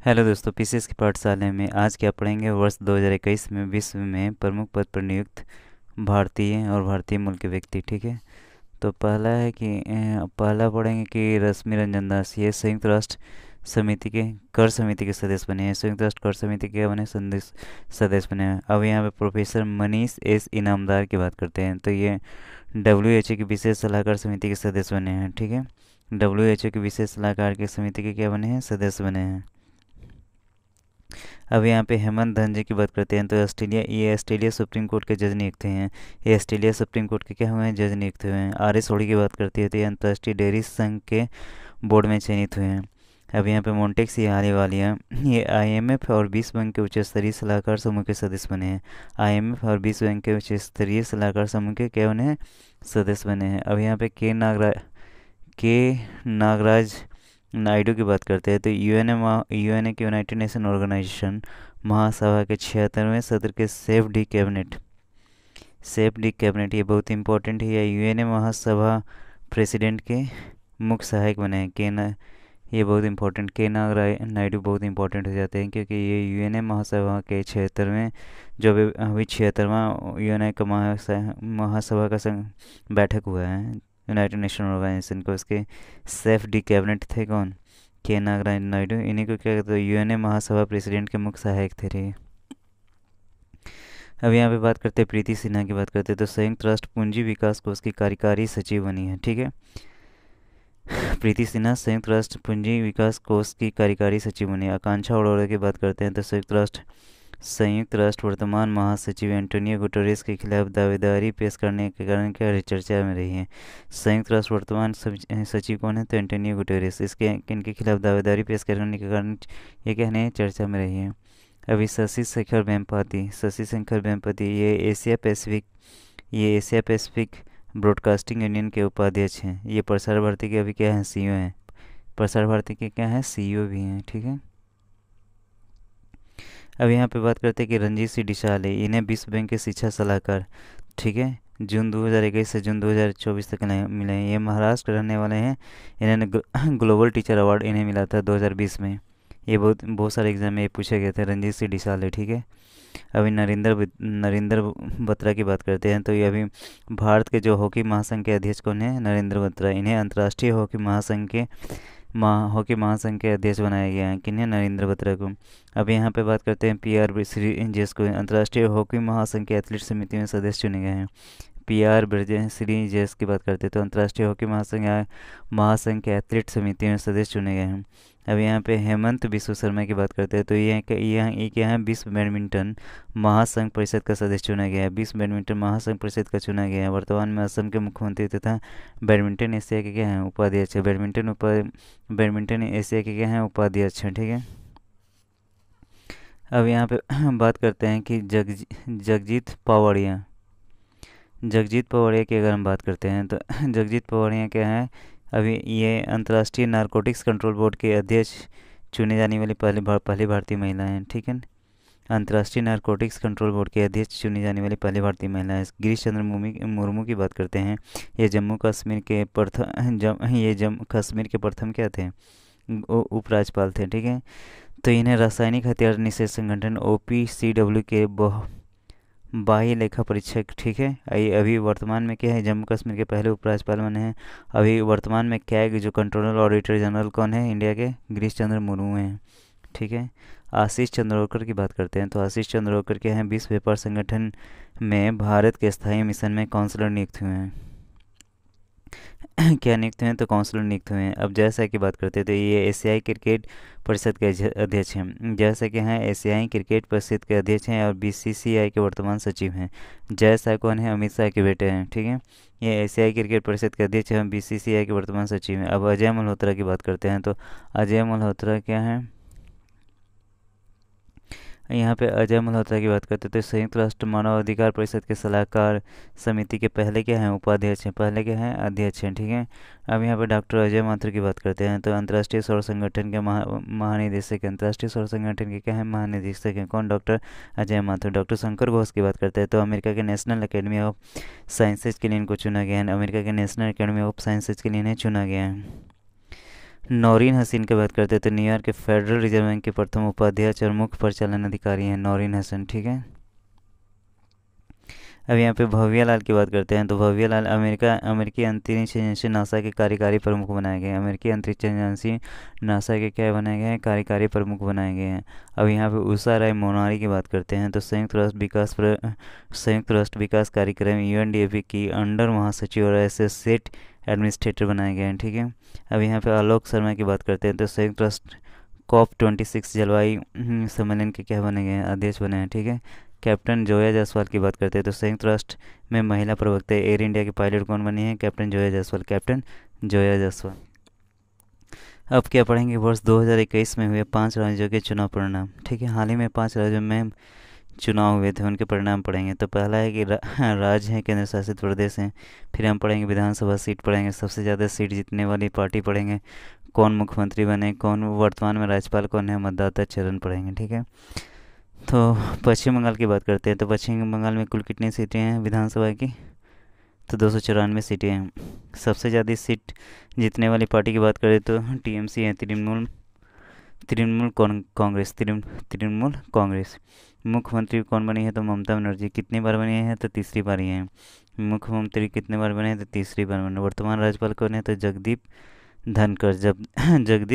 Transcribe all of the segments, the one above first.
Hello दोस्तों, PCS की पाठशाला में आज क्या पढ़ेंगे। वर्ष 2021 में विश्व में प्रमुख पद पर नियुक्त भारतीय और भारतीय मूल के व्यक्ति। ठीक है, तो पहला पढ़ेंगे कि रश्मि रंजन दास, ये संयुक्त राष्ट्र समिति के कर समिति के सदस्य बने हैं। संयुक्त राष्ट्र कर समिति के बने सदस्य बने हैं। अब यहाँ पे प्रोफेसर मनीष एस इनामदार की बात करते हैं, तो ये डब्ल्यूएचओ की विशेष सलाहकार समिति के सदस्य बने हैं। ठीक है, डब्ल्यूएचओ की विशेष सलाहकार की समिति के क्या बने हैं, सदस्य बने हैं। अब यहाँ पे हेमंत धनजी की बात करते हैं, तो ऑस्ट्रेलिया सुप्रीम कोर्ट के जज नियुक्त हुए हैं। ये ऑस्ट्रेलिया सुप्रीम कोर्ट के क्या हुए हैं, जज नियुक्त हुए हैं। आर एस सोढ़ी की बात करती है, तो ये अंतर्राष्ट्रीय डेयरी संघ के बोर्ड में चयनित हुए हैं। अब यहाँ पे मोन्टेक्स आहलूवालिया, ये आईएमएफ और विश्व बैंक के उच्च स्तरीय सलाहकार समूह के सदस्य बने हैं। आईएमएफ और विश्व बैंक के उच्च स्तरीय सलाहकार समूह के क्या बने हैं, सदस्य बने हैं। अब यहाँ पे के नागराज नायडू की बात करते हैं, तो यूएनए की यूनाइटेड नेशन ऑर्गेनाइजेशन महासभा के 76वें सत्र के सेफ डी कैबिनेट ये बहुत इंपॉर्टेंट है। या यूएनए महासभा प्रेसिडेंट के मुख्य सहायक बने हैं। ये बहुत इंपॉर्टेंट, के नायडू बहुत इंपॉर्टेंट हो जाते हैं, क्योंकि ये यूएनए महासभा के 76वें जो अभी 76वां यूएनए का महासभा का बैठक हुआ है यूनाइटेड नेशन ऑर्गेनाइजेशन को। उसके सेफ डी कैबिनेट थे कौन, के नायडू। इन्हीं को क्या कहते हैं, यूएनए महासभा प्रेसिडेंट के मुख्य सहायक थे रहे। अब यहाँ पे बात करते हैं प्रीति सिन्हा की बात करते हैं, तो संयुक्त राष्ट्र पूंजी विकास कोष की कार्यकारी सचिव बनी है। ठीक है, प्रीति सिन्हा संयुक्त राष्ट्र पूंजी विकास कोष की कार्यकारी सचिव बनी। आकांक्षा अरोड़ा की बात करते हैं, तो संयुक्त राष्ट्र वर्तमान महासचिव एंटोनियो गुटेरेस के खिलाफ दावेदारी पेश करने के कारण क्या चर्चा में रही है। संयुक्त राष्ट्र वर्तमान सचिव कौन है, तो एंटोनियो गुटेरेस। इनके खिलाफ दावेदारी पेश करने के कारण ये कहने हैं चर्चा में रही है। अभी शशि शेखर वेम्पति ये एशिया पैसिफिक ब्रॉडकास्टिंग यूनियन के उपाध्यक्ष हैं। ये प्रसार भारती के अभी क्या हैं, सीईओ हैं। प्रसार भारती के क्या हैं, सीईओ भी हैं। ठीक है, अब यहाँ पे बात करते हैं कि रणजीत सिंह डिसाल है, इन्हें विश्व बैंक के शिक्षा सलाहकार, ठीक है, जून 2021 से जून 2024 तक मिले हैं। ये महाराष्ट्र के रहने वाले हैं। इन्होंने ग्लोबल टीचर अवार्ड इन्हें मिला था 2020 में। ये बहुत सारे एग्जाम में ये पूछे गए थे, रणजीत सिंह डिसाल है। ठीक है, अभी नरेंद्र बत्रा की बात करते हैं, तो ये अभी भारत के जो हॉकी महासंघ के अध्यक्ष कौन है, नरेंद्र बत्रा। इन्हें अंतर्राष्ट्रीय हॉकी महासंघ के अध्यक्ष बनाया गया है, किन्हें, नरेंद्र बत्रा को। अब यहाँ पे बात करते हैं पीआर श्रीजेश को, अंतर्राष्ट्रीय हॉकी महासंघ के एथलीट समिति में सदस्य चुने गए हैं। पीआर श्रीजेश की बात करते हैं, तो अंतर्राष्ट्रीय हॉकी महासंघ के एथलीट समिति में सदस्य चुने गए हैं। अब यहाँ पे हेमंत बिस्व शर्मा की बात करते हैं, तो ये क्या है, विश्व बैडमिंटन महासंघ परिषद का सदस्य चुना गया है। विश्व बैडमिंटन महासंघ परिषद का चुना गया है। वर्तमान में असम के मुख्यमंत्री तथा बैडमिंटन एशिया के क्या हैं, उपाध्यक्ष। बैडमिंटन एशिया के क्या हैं, उपाध्यक्ष हैं। ठीक है, अब यहाँ पे बात करते हैं कि जगजीत पवाड़िया की अगर हम बात करते हैं, तो जगजीत पवाड़िया क्या है, अभी ये अंतर्राष्ट्रीय नारकोटिक्स कंट्रोल बोर्ड के अध्यक्ष चुने जाने वाली पहली भारतीय महिला हैं। ठीक है, अंतर्राष्ट्रीय नारकोटिक्स कंट्रोल बोर्ड के अध्यक्ष चुनी जाने वाली पहली भारतीय महिला है। गिरीश चंद्र मुर्मू की बात करते हैं, ये जम्मू कश्मीर के प्रथम क्या थे, उपराज्यपाल थे। ठीक है, तो इन्हें रासायनिक हथियार निषेध संगठन OPCW के बाह्य लेखा परीक्षक, ठीक है, अभी वर्तमान में क्या है, जम्मू कश्मीर के पहले उपराज्यपाल बने हैं। अभी वर्तमान में कैग जो कंट्रोलर ऑडिटर जनरल कौन है, इंडिया के, गिरीश चंद्र मुर्मू हैं। ठीक है, आशीष चंद्रोकर की बात करते हैं, तो आशीष चंद्रोकर क्या हैं, विश्व व्यापार संगठन में भारत के स्थायी मिशन में काउंसलर नियुक्त हुए हैं। क्या नियुक्त हुए हैं, तो काउंसलर नियुक्त हुए हैं। अब जैसा की बात करते हैं, तो ये एशियाई क्रिकेट परिषद के अध्यक्ष हैं। जैसा कि हैं एशियाई क्रिकेट परिषद के अध्यक्ष हैं और BCCI के वर्तमान सचिव हैं। जय शाह कौन है, अमित शाह के बेटे हैं। ठीक है, ये एशियाई क्रिकेट परिषद के अध्यक्ष हैं, BCCI के वर्तमान सचिव हैं। अब अजय मल्होत्रा की बात करते हैं, तो अजय मल्होत्रा क्या हैं, यहाँ पे अजय मल्होत्रा की बात करते हैं, तो संयुक्त राष्ट्र मानव अधिकार परिषद के सलाहकार समिति के पहले क्या हैं, उपाध्यक्ष हैं, पहले क्या हैं, अध्यक्ष हैं। ठीक है, अब यहाँ पे डॉक्टर अजय माथुर की बात करते हैं, तो अंतर्राष्ट्रीय सौर संगठन के महानिदेशक, अंतर्राष्ट्रीय सौर संगठन के क्या है, महानिदेशक हैं, कौन, डॉक्टर अजय माथुर। डॉक्टर शंकर घोष की बात करते हैं, तो अमेरिका के नेशनल अकेडमी ऑफ साइंसेज के लिए इनको चुना गया है। अमेरिका के नेशनल अकेडमी ऑफ साइंसेज के लिए इन्हें चुना गया है। नौरीन हसीन की बात करते हैं तो न्यूयॉर्क के फेडरल रिजर्व बैंक के प्रथम उपाध्यक्ष और मुख्य परिचालन अधिकारी हैं नौरीन हसन, ठीक है। अब यहाँ पे भव्या लाल की बात करते हैं तो भव्या लाल अमेरिकी अंतरिक्ष एजेंसी नासा के कार्यकारी प्रमुख बनाए गए हैं। अमेरिकी अंतरिक्ष एजेंसी नासा के क्या बनाए गए हैं, कार्यकारी प्रमुख बनाए गए हैं। अब यहाँ पे उषा राय मोनाली की बात करते हैं तो संयुक्त राष्ट्र विकास कार्यक्रम यूएनडीपी की अंडर महासचिव और एसोसिएट एडमिनिस्ट्रेटर बनाए गए हैं, ठीक है। अब यहाँ पे आलोक शर्मा की बात करते हैं तो संयुक्त राष्ट्र COP26 जलवायु सम्मेलन के क्या बने गए हैं, अध्यक्ष बने हैं, ठीक है। कैप्टन जोया जायसवाल की बात करते हैं तो संयुक्त राष्ट्र में महिला प्रवक्ता एयर इंडिया के पायलट कौन बनी है, कैप्टन जोया जायसवाल, कैप्टन जोया जायसवाल। अब क्या पढ़ेंगे, वर्ष 2021 में हुए 5 राज्यों के चुनाव परिणाम, ठीक है। हाल ही में 5 राज्यों में चुनाव हुए थे, उनके परिणाम पढ़ेंगे। तो पहला है कि राज्य हैं, केंद्र शासित प्रदेश हैं। फिर हम पढ़ेंगे विधानसभा सीट पढ़ेंगे, सबसे ज़्यादा सीट जीतने वाली पार्टी पढ़ेंगे, कौन मुख्यमंत्री बने, कौन वर्तमान में राज्यपाल कौन है, मतदाता चरण पढ़ेंगे, ठीक है। तो पश्चिम बंगाल की बात करते हैं तो पश्चिम बंगाल में कुल कितनी सीटें हैं विधानसभा की, तो 294 सीटें हैं। सबसे ज़्यादा सीट जीतने वाली पार्टी की बात करें तो टीएमसी है, तृणमूल कांग्रेस। मुख्यमंत्री कौन बनी है तो ममता बनर्जी, कितनी बार बनी है तो तीसरी बार ही है। मुख्यमंत्री कितने बार बने हैं तो तीसरी बार बने। वर्तमान राज्यपाल कौन है तो जगदीप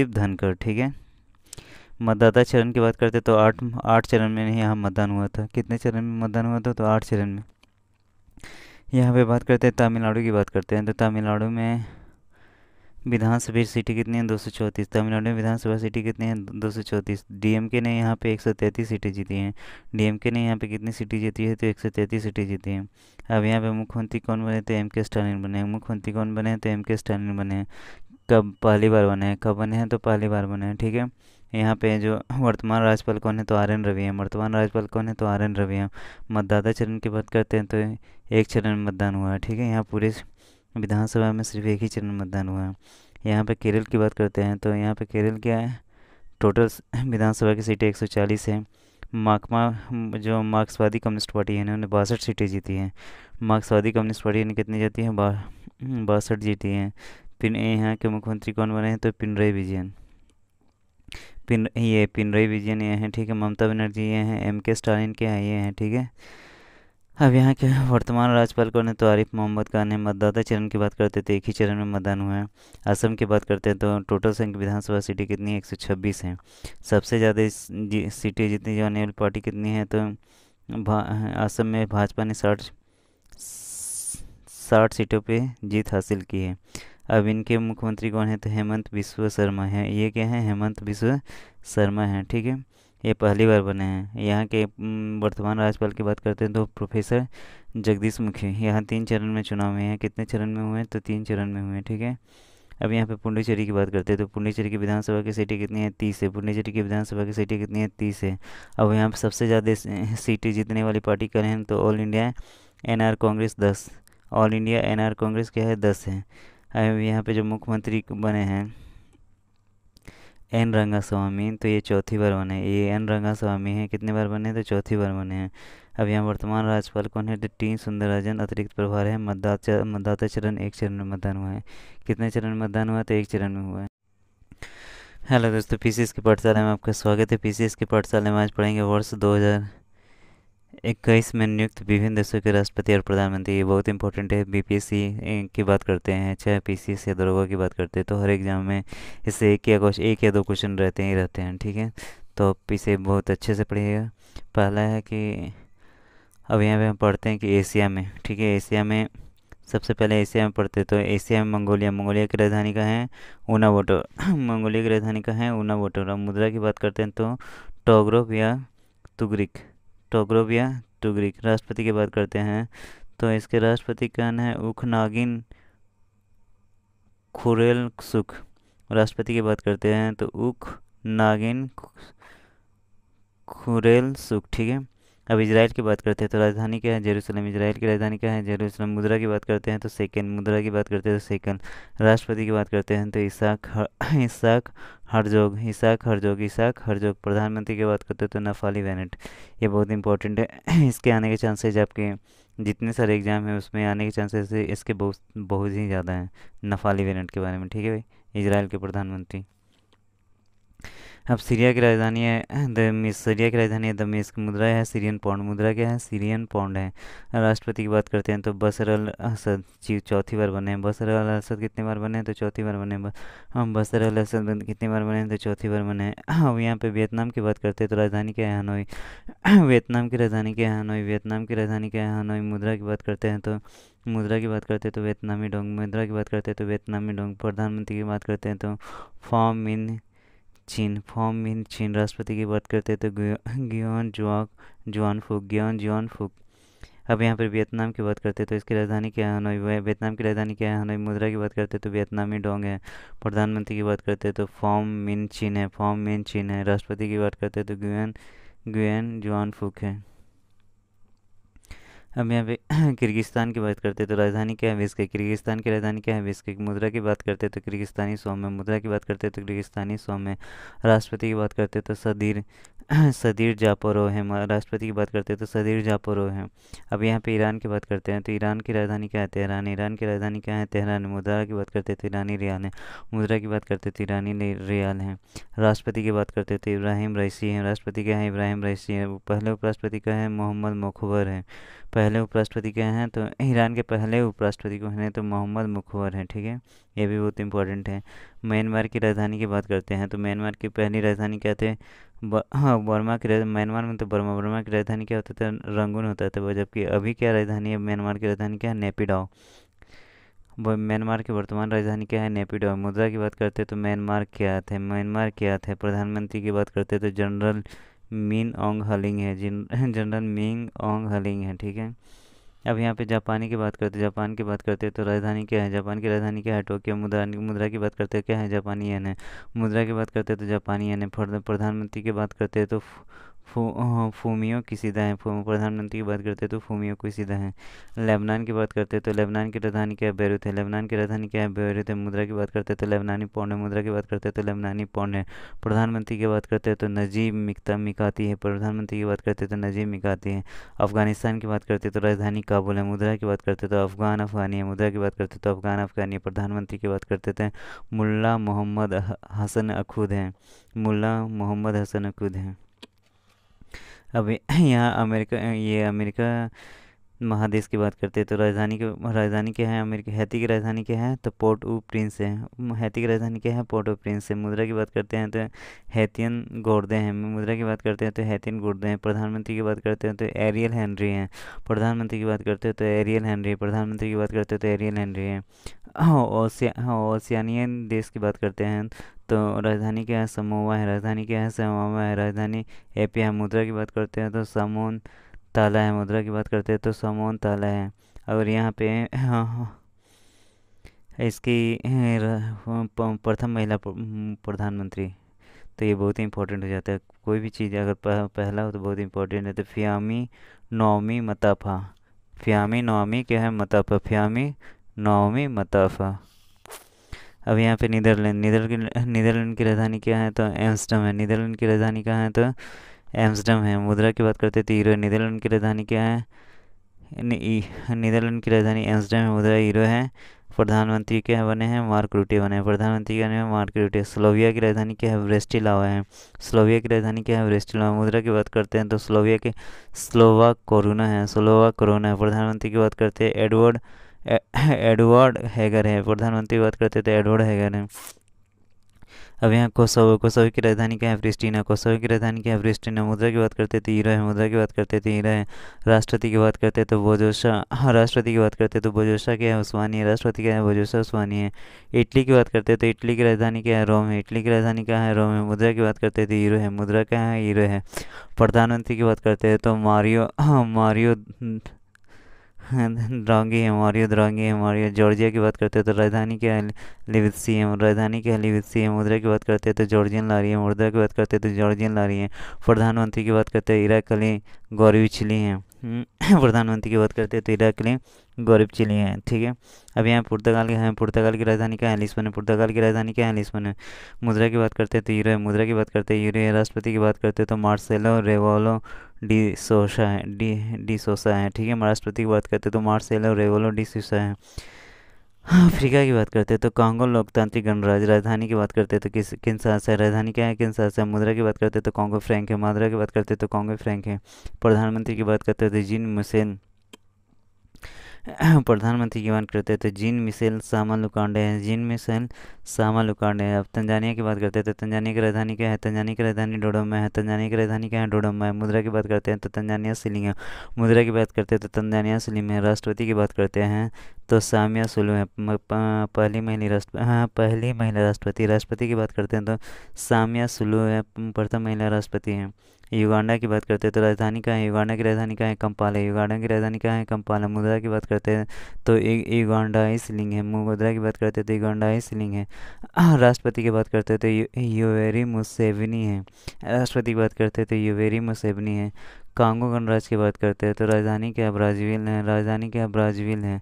धनखड़, ठीक है। मतदाता चरण की बात करते तो आठ चरण में यहाँ मतदान हुआ था। कितने चरण में मतदान हुआ था तो 8 चरण में। यहाँ पे बात करते हैं तमिलनाडु की बात करते हैं तो तमिलनाडु में विधानसभा सीटें कितनी हैं, 234। तमिलनाडु में विधानसभा सीटें कितनी हैं, 234। डीएमके ने यहाँ पे 133 सीटें जीती हैं। डीएमके ने यहाँ पे कितनी सीटें जीती है तो 133 सीटें जीती हैं। अब यहाँ पे मुख्यमंत्री कौन बने तो एम के स्टालिन बने हैं। मुख्यमंत्री कौन बने हैं तो एम के स्टालिन बने हैं। कब पहली बार बने हैं, कब बने हैं तो पहली बार बने हैं, ठीक है। यहाँ पे जो वर्तमान राज्यपाल कौन है तो RN रवि हैं। वर्तमान राज्यपाल कौन है तो RN रवि हैं। मतदाता चरण की बात करते हैं तो एक चरण में मतदान हुआ है, ठीक है। यहाँ पूरे विधानसभा में सिर्फ एक ही चरण में मतदान हुआ है। यहाँ पे केरल की बात करते हैं तो यहाँ पे केरल क्या है, टोटल विधानसभा की सीटें 140 हैं। जो मार्क्सवादी कम्युनिस्ट पार्टी है इन्होंने 62 सीटें जीती हैं। मार्क्सवादी कम्युनिस्ट पार्टी ने कितनी जीती हैं, 62 जीती हैं। फिर यहाँ के मुख्यमंत्री कौन बने हैं तो पिनरई विजयन ये हैं, ठीक है। ममता बनर्जी ये हैं, MK स्टालिन के हैं ये हैं, ठीक है। अब यहाँ के वर्तमान राज्यपाल कौन है तो आरिफ मोहम्मद खान है। मतदाता चरण की बात करते तो एक ही चरण में मतदान हुआ है। असम की बात करते हैं तो टोटल संख्या विधानसभा सीटें कितनी है, 126 हैं। सबसे ज़्यादा सीटें जीतने जाने वाली पार्टी कितनी है तो असम में भाजपा ने 60 सीटों पे जीत हासिल की है। अब इनके मुख्यमंत्री कौन है तो हेमंत बिस्वा शर्मा है। ये क्या है, हेमंत बिस्वा शर्मा हैं, ठीक है। ये पहली बार बने हैं। यहाँ के वर्तमान राज्यपाल की बात करते हैं तो प्रोफेसर जगदीश मुखी। यहाँ 3 चरण में चुनाव हुए हैं। कितने चरण में हुए हैं तो 3 चरण में हुए हैं, ठीक है। अब यहाँ पे पुडुचेरी की बात करते हैं तो पुडुचेरी की विधानसभा की सीटें कितनी है, 30 है। पुडुचेरी की विधानसभा की सीटें कितनी है, 30 है। अब यहाँ पे सबसे ज़्यादा सीटें जीतने वाली पार्टी कौन है तो all India NR Congress 10। All India NR Congress क्या है, 10 है। अब यहाँ पे जो मुख्यमंत्री बने हैं N रंगास्वामी, तो ये चौथी बार बने। ये N रंगास्वामी हैं, कितने बार बने तो चौथी बार बने हैं। अब यहाँ वर्तमान राज्यपाल कौन है तो T सुंदरराजन, अतिरिक्त प्रभार है। मतदाता चरण एक चरण में मतदान हुआ है। कितने चरण में मतदान हुआ है तो एक चरण में हुआ है। हेलो दोस्तों, PCS की पाठशाला में आपका स्वागत है। PCS की पाठशाला में आज पढ़ेंगे वर्ष 2021 में नियुक्त विभिन्न देशों के राष्ट्रपति और प्रधानमंत्री। ये बहुत इंपॉर्टेंट है। BPSC की बात करते हैं, चाहे PCS या दरोगा की बात करते हैं, तो हर एग्जाम में इससे एक या दो क्वेश्चन रहते हैं, ठीक है। तो आप इसे बहुत अच्छे से पढ़िएगा। पहला है कि अब यहाँ पे हम पढ़ते हैं कि एशिया में, ठीक है, एशिया में सबसे पहले एशिया में पढ़ते तो एशिया में मंगोलिया की राजधानी का है ऊनावोटो। मंगोलिया की राजधानी का है ऊनावोटो। अब मुद्रा की बात करते हैं तो टोग्रोव या तुगरिक। राष्ट्रपति की बात करते हैं तो इसके राष्ट्रपति का है उखनागिन खुरेलसुख। राष्ट्रपति की बात करते हैं तो उखनागिन खुरेलसुख, ठीक है। अब इजराइल की बात करते हैं तो राजधानी क्या है, जेरूसलम। इजराइल की राजधानी क्या है, जेरूसलम। मुद्रा की बात करते हैं तो सेकंड। मुद्रा की बात करते हैं तो सेकंड। राष्ट्रपति की बात करते हैं तो इसाक हरजोग। प्रधानमंत्री की बात करते हैं तो नफाली बेनेट। ये बहुत इंपॉर्टेंट है। इसके आने के चांसेस आपके जितने सारे एग्जाम हैं उसमें आने के चांसेस इसके बहुत ही ज़्यादा हैं नफाली बेनेट के बारे में, ठीक है भाई। इजराइल के प्रधानमंत्री। अब सीरिया की राजधानी है सीरिया की राजधानी है दमिश्क। मुद्रा है सीरियन पौंड। मुद्रा क्या है? सीरियन पौंड है। राष्ट्रपति की बात करते हैं तो बशर अल असद चौथी बार बने हैं। बशर अल असद कितनी बार बने हैं? तो चौथी बार बने हैं। हम बशर अल असद कितनी बार बने हैं? तो चौथी बार बने हैं। अब यहाँ पे वियतनाम की बात करते हैं तो राजधानी क्या है? हनोई। वियतनाम की राजधानी क्या है? हनोई। वियतनाम की राजधानी क्या है? हनोई। मुद्रा की बात करते हैं तो वियतनामी डोंग। मुद्रा की बात करते हैं तो वियतनामी डोंग। प्रधानमंत्री की बात करते हैं तो फॉर्म मिन चीन। राष्ट्रपति की बात करते हैं तो ग्योन जुआन फुक। अब यहाँ पर वियतनाम की बात करते हैं तो इसकी राजधानी क्या है? हनोई। वियतनाम की राजधानी क्या है? हनोई। मुद्रा की बात करते हैं तो वियतनामी डोंग है। प्रधानमंत्री की बात करते हैं तो फॉर्म मिन चीन है। राष्ट्रपति की बात करते हैं तो गुयन जुआन फुक है। अब यहाँ पे किर्गिस्तान की बात करते हैं तो राजधानी क्या है? बिश्केक। किर्गिस्तान की राजधानी क्या है? बिश्केक। मुद्रा की बात करते हैं तो किर्गिस्तानी सौम है। मुद्रा की बात करते हैं तो किर्गिस्तानी सौम है। राष्ट्रपति की बात करते हैं तो सदीर जापरोव है। राष्ट्रपति की बात करते हैं तो सदीर जापरोव है। अब यहाँ पे ईरान की बात करते हैं तो ईरान की राजधानी क्या है? तेहरान। ईरान की राजधानी क्या है? तेहरान। मुद्रा की बात करते हैं तो ईरानी रियाल है। मुद्रा की बात करते हैं तो ईरानी रियाल है। राष्ट्रपति की बात करते हैं तो इब्राहिम रईसी है। राष्ट्रपति क्या है? इब्राहिम रईसी है। पहले उपराष्ट्रपति क्या है? मोहम्मद मुखबर है। पहले उपराष्ट्रपति क्या हैं? तो ईरान के पहले उपराष्ट्रपति को हैं तो मोहम्मद मुखबर हैं। ठीक है, ये भी बहुत इंपॉर्टेंट है। म्यांमार की राजधानी की बात करते हैं तो म्यांमार की पहली राजधानी क्या थे? बर्मा की म्यांमार में तो बर्मा की राजधानी क्या होता था? रंगून होता था। जबकि अभी क्या राजधानी है म्यांमार की? राजधानी क्या है? नेपिडाओ। म्यांमार की वर्तमान राजधानी क्या है? नेपिडाओ। मुद्रा की बात करते हैं तो म्यांमार क्या थे? प्रधानमंत्री की बात करते हैं तो जनरल मिन ओंग हलिंग है। जनरल मिंग ओंग हलिंग है। ठीक है, अब यहाँ पे जापानी की बात करते हैं। जापान की बात करते हैं तो राजधानी क्या है? जापान की राजधानी क्या है? टोक्यो। मुद्रा की बात करते हैं क्या है? जापानी येन है। मुद्रा की बात करते हैं तो जापानी येन है। प्रधानमंत्री की बात करते हैं तो फूमियो किशिदा है। प्रधानमंत्री की बात करते हैं तो फूमियो किशिदा है। लेबनान की बात करते हैं तो लेबनान की राजधानी क्या है? बेरूत है। लेबनान की राजधानी क्या है? बेरूत है। मुद्रा की बात करते हैं तो लेबनानी पौंड है। मुद्रा की बात करते हैं तो लेबनानी पौंड है। प्रधानमंत्री की बात करते हैं तो नजीब मिकाती है। प्रधानमंत्री की बात करते हैं तो नजीब मिकाती है। अफगानिस्तान की बात करते हैं तो राजधानी काबुल है। मुद्रा की बात करते हैं तो अफगानी है। मुद्रा की बात करते हैं तो अफगानी है। प्रधानमंत्री की बात करते थे मुल्ला मोहम्मद हसन अखुद हैं। मुल्ला मोहम्मद हसन अखुद हैं। अब यहाँ अमेरिका महादेश की बात करते हैं तो राजधानी क्या है? अमेरिका हैती की राजधानी क्या है? तो पोर्ट ओ प्रिंस है। हैती की राजधानी क्या है? पोर्ट ओ प्रिंस है। मुद्रा की बात करते हैं तो हैतियन गोर्दे हैं। मुद्रा की बात करते हैं तो हैतियन गोर्दे हैं। प्रधानमंत्री की बात करते हैं तो एरियल हेनरी हैं। प्रधानमंत्री की बात करते हैं तो एरियल हेनरी। प्रधानमंत्री की बात करते हैं तो एरियल हेनरी हैं। ओशियानियन देश की बात करते हैं तो राजधानी क्या है? समोआ है। राजधानी क्या है? समोआ है। राजधानी एपिया है। मुद्रा की बात करते हैं तो समोन ताला है। मुद्रा की बात करते हैं तो समोन ताला है। और यहाँ पे इसकी प्रथम महिला प्रधानमंत्री, तो ये बहुत ही इंपॉर्टेंट हो जाता है। कोई भी चीज़ अगर पहला हो तो बहुत इंपॉर्टेंट है। तो फ़ियामी नोमी मतफा। फ़ियामी नोमी क्या है? मतफा। फ़ियामी नोमी मतफा। अब यहाँ पे नीदरलैंड की राजधानी क्या है? तो एम्स्टर्डम है। नीदरलैंड की राजधानी क्या है? तो एम्स्टर्डम है। मुद्रा की बात करते हैं तो यूरो। नीदरलैंड की राजधानी क्या है? नीदरलैंड की राजधानी एम्स्टर्डम है। मुद्रा यूरो है। प्रधानमंत्री क्या बने हैं? मार्क रूटे बने हैं। प्रधानमंत्री क्या है? मार्क रूटे। स्लोविया की राजधानी क्या है? ब्रेस्टिस्लावा है। स्लोविया की राजधानी क्या है? ब्रेस्टिस्लावा। मुद्रा की बात करते हैं तो स्लोविया के स्लोवाक कोरोना है। प्रधानमंत्री की बात करते हैं एडवर्ड हैगर है। प्रधानमंत्री की बात करते हैं तो एडवर्ड हैगर है। अब यहाँ कोसोवो की राजधानी क्या है? प्रिस्टीना। कोसोवो की राजधानी क्या है? प्रिस्टीना। मुद्रा की बात करते थे हीरो है। मुद्रा की बात करते थे हीरो है। राष्ट्रपति की बात करते तो बोजोशा। राष्ट्रपति की बात करते तो बोजोशा क्या है? उस्मानी है। राष्ट्रपति क्या है? बोजोशा उस्मानी है। इटली की बात करते तो इटली की राजधानी क्या है? रोम है। इटली की राजधानी क्या है? रोम है। मुद्रा की बात करते थे हीरो है। मुद्रा क्या है? हीरो है। प्रधानमंत्री की बात करते हैं तो मारियो ड्रांगी है। मारियो। जॉर्जिया की बात करते हैं तो राजधानी क्या है? लिवित्सी है। राजधानी क्या है? लिवित्सी है। मुद्रा की बात करते हैं तो जॉर्जियन लारी है। मुद्रा की बात करते हैं तो जॉर्जियन लारी है। प्रधानमंत्री की बात करते हैं इराकली गौरविचली हैं। प्रधानमंत्री की बात करते हैं तो इराकली गौरवचिली हैं। ठीक है, अब यहाँ पुर्तगाल है। पुर्तगाल की राजधानी क्या है? लिस्बन है। पुर्तगाल की राजधानी क्या है? लिस्बन है। मुद्रा की बात करते हैं तो यूरो है। मुद्रा की बात करते हैं यूरो है। राष्ट्रपति की बात करते हैं तो मार्सेलो रेवोलो डी सोसा है। ठीक है, राष्ट्रपति की बात करते हैं तो मार्सेलो रेवोलो डी सोसा है। हाँ, अफ्रीका की बात करते हैं तो कांगो लोकतांत्रिक गणराज्य। राजधानी की बात करते हैं तो किंशासा है। राजधानी क्या है? किंशासा। मुद्रा की बात करते हैं तो कांगो फ्रैंक है। मुद्रा की बात करते हैं तो कांगो फ्रैंक है। प्रधानमंत्री की बात करते हैं तो जीन मिशेल प्रधानमंत्री की बात करते हैं तो जीन मिशेल सामा लुकांडे हैं। जीन मिशेल सामा लुकांडे हैं। अब तंजानिया की बात करते हैं तो तंजानिया की राजधानी क्या है? तंजानिया की राजधानी डोडोमा है। तंजानिया की राजधानी क्या है? डोडोमा है। मुद्रा की बात करते हैं तो तंजानिया शिलिंग है। मुद्रा की बात करते हैं तो तंजानिया शिलिंग है। राष्ट्रपति की बात करते हैं तो सामिया सुलू है। पहली महिला राष्ट्रपति। राष्ट्रपति की बात करते हैं तो सामिया सुलू है, प्रथम महिला राष्ट्रपति हैं। युगांडा की बात करते हैं तो राजधानी क्या है? युगांडा की राजधानी क्या है? कंपाला। युगांडा की राजधानी क्या है? कंपाला। मुद्रा की बात करते हैं तो युगांडाई शिलिंग है। मुद्रा की बात करते हैं तो युगांडाई शिलिंग है। राष्ट्रपति की बात करते हैं तो योवेरी मुसेवेनी है। राष्ट्रपति की बात करते हैं तो योवेरी मुसेवेनी है। कांगो गणराज्य की बात करते हैं तो राजधानी क्या है? ब्राज़ील है। राजधानी क्या है? ब्राज़ील है।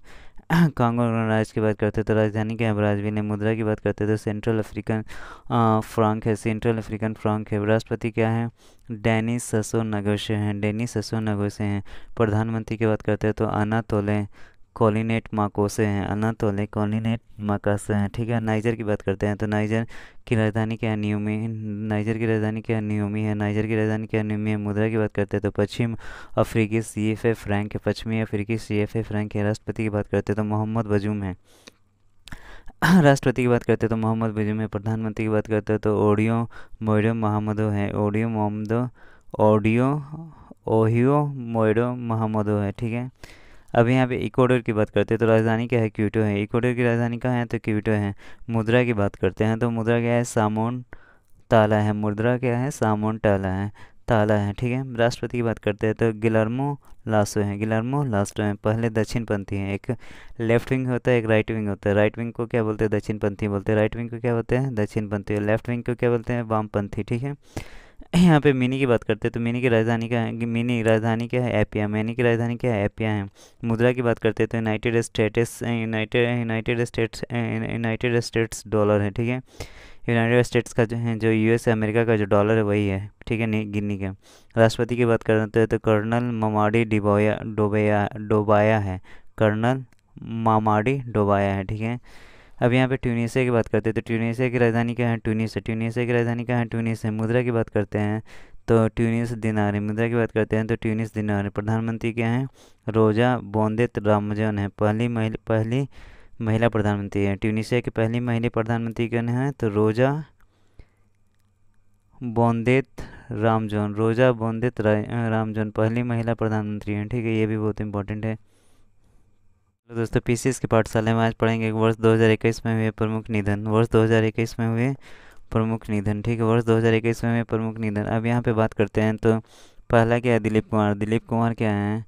कांगो गणराज्य की बात करते हैं तो राजधानी क्या है? ब्राज़ील है। मुद्रा की बात करते हैं तो सेंट्रल अफ्रीकन फ्रांक है। सेंट्रल अफ्रीकन फ्रांक है। राष्ट्रपति क्या है? डेनिस ससो नगोशे हैं। डेनिस ससो नगोशे हैं। प्रधानमंत्री की बात करते हैं तो अनातोले कोलिनेट माकोसे हैं। अनातोले कोलिनेट माकासे हैं। ठीक है। नाइजर की बात करते हैं तो नाइजर की राजधानी क्या है? नियोमी। नाइजर की राजधानी क्या है? नियोमी है। नाइजर की राजधानी क्या है? नियोमी है। मुद्रा की बात करते हैं तो पश्चिम अफ्रीकी CFA फ्रैंक है। पश्चिमी अफ्रीकी CFA फ्रैंक है। राष्ट्रपति की बात करते हैं तो मोहम्मद बजूम है। राष्ट्रपति की बात करते हैं तो मोहम्मद बजूम है। प्रधानमंत्री की बात करते हैं तो ओडियो मोइडो महामदो है। ओडियो मोहम्मदो ओडियो ओहियो मोइडो महामदो है। ठीक है। अब यहाँ पे इक्वाडोर की बात करते हैं तो राजधानी क्या है? क्यूटो है। इक्वाडोर की राजधानी कहाँ है? तो क्यूटो है। मुद्रा की बात करते हैं तो मुद्रा क्या है? सामोन ताला है। मुद्रा क्या है? सामोन ताला है। ठीक है। राष्ट्रपति की बात करते हैं तो गिलर्मो लासो है। गिलर्मो लासो है। पहले दक्षिणपंथी हैं। एक लेफ्ट विंग होता है, एक राइट विंग होता है। राइट विंग को क्या बोलते हैं? दक्षिणपंथी बोलते हैं। राइट विंग को क्या बोलते हैं? दक्षिणपंथी। लेफ्ट विंग को क्या बोलते हैं? वामपंथी। ठीक है। यहाँ पे मिनी की बात करते हैं तो मिनी की राजधानी क्या है? मिनी राजधानी क्या है? एपिया। मिनी की राजधानी क्या है? एपिया है। मुद्रा की बात करते हैं तो यूनाइटेड स्टेट्स डॉलर है। ठीक है। यूनाइटेड स्टेट्स का जो है, जो US अमेरिका का जो डॉलर है वही है। ठीक है। नहीं गिनी का। राष्ट्रपति की बात करते हैं तो कर्नल ममाडी डोबाया है। कर्नल मामाडी डोबाया है। ठीक है। अब यहाँ पे ट्यूनीशिया की बात करते हैं तो ट्यूनीशिया की राजधानी क्या है? ट्यूनिस है। ट्यूनीशिया की राजधानी क्या है? ट्यूनिस है। मुद्रा की बात करते हैं तो ट्यूनिस दिनार है। मुद्रा की बात करते हैं तो ट्यूनिस दिनार है। प्रधानमंत्री क्या है? रोजा बोंदेत रामजन है। पहली महिला प्रधानमंत्री है। ट्यूनीशिया की पहली महिला प्रधानमंत्री कौन है? तो बोंदेत रोजा बोंदेत रामजन पहली महिला प्रधानमंत्री हैं। ठीक है। ये भी बहुत इंपॉर्टेंट है। तो दोस्तों, PCS की पाठशाला में आज पढ़ेंगे वर्ष 2021 में हुए प्रमुख निधन। वर्ष 2021 में हुए प्रमुख निधन। ठीक है। वर्ष 2021 में हुए प्रमुख निधन। अब यहाँ पे बात करते हैं तो पहला क्या है? दिलीप कुमार। दिलीप कुमार क्या है?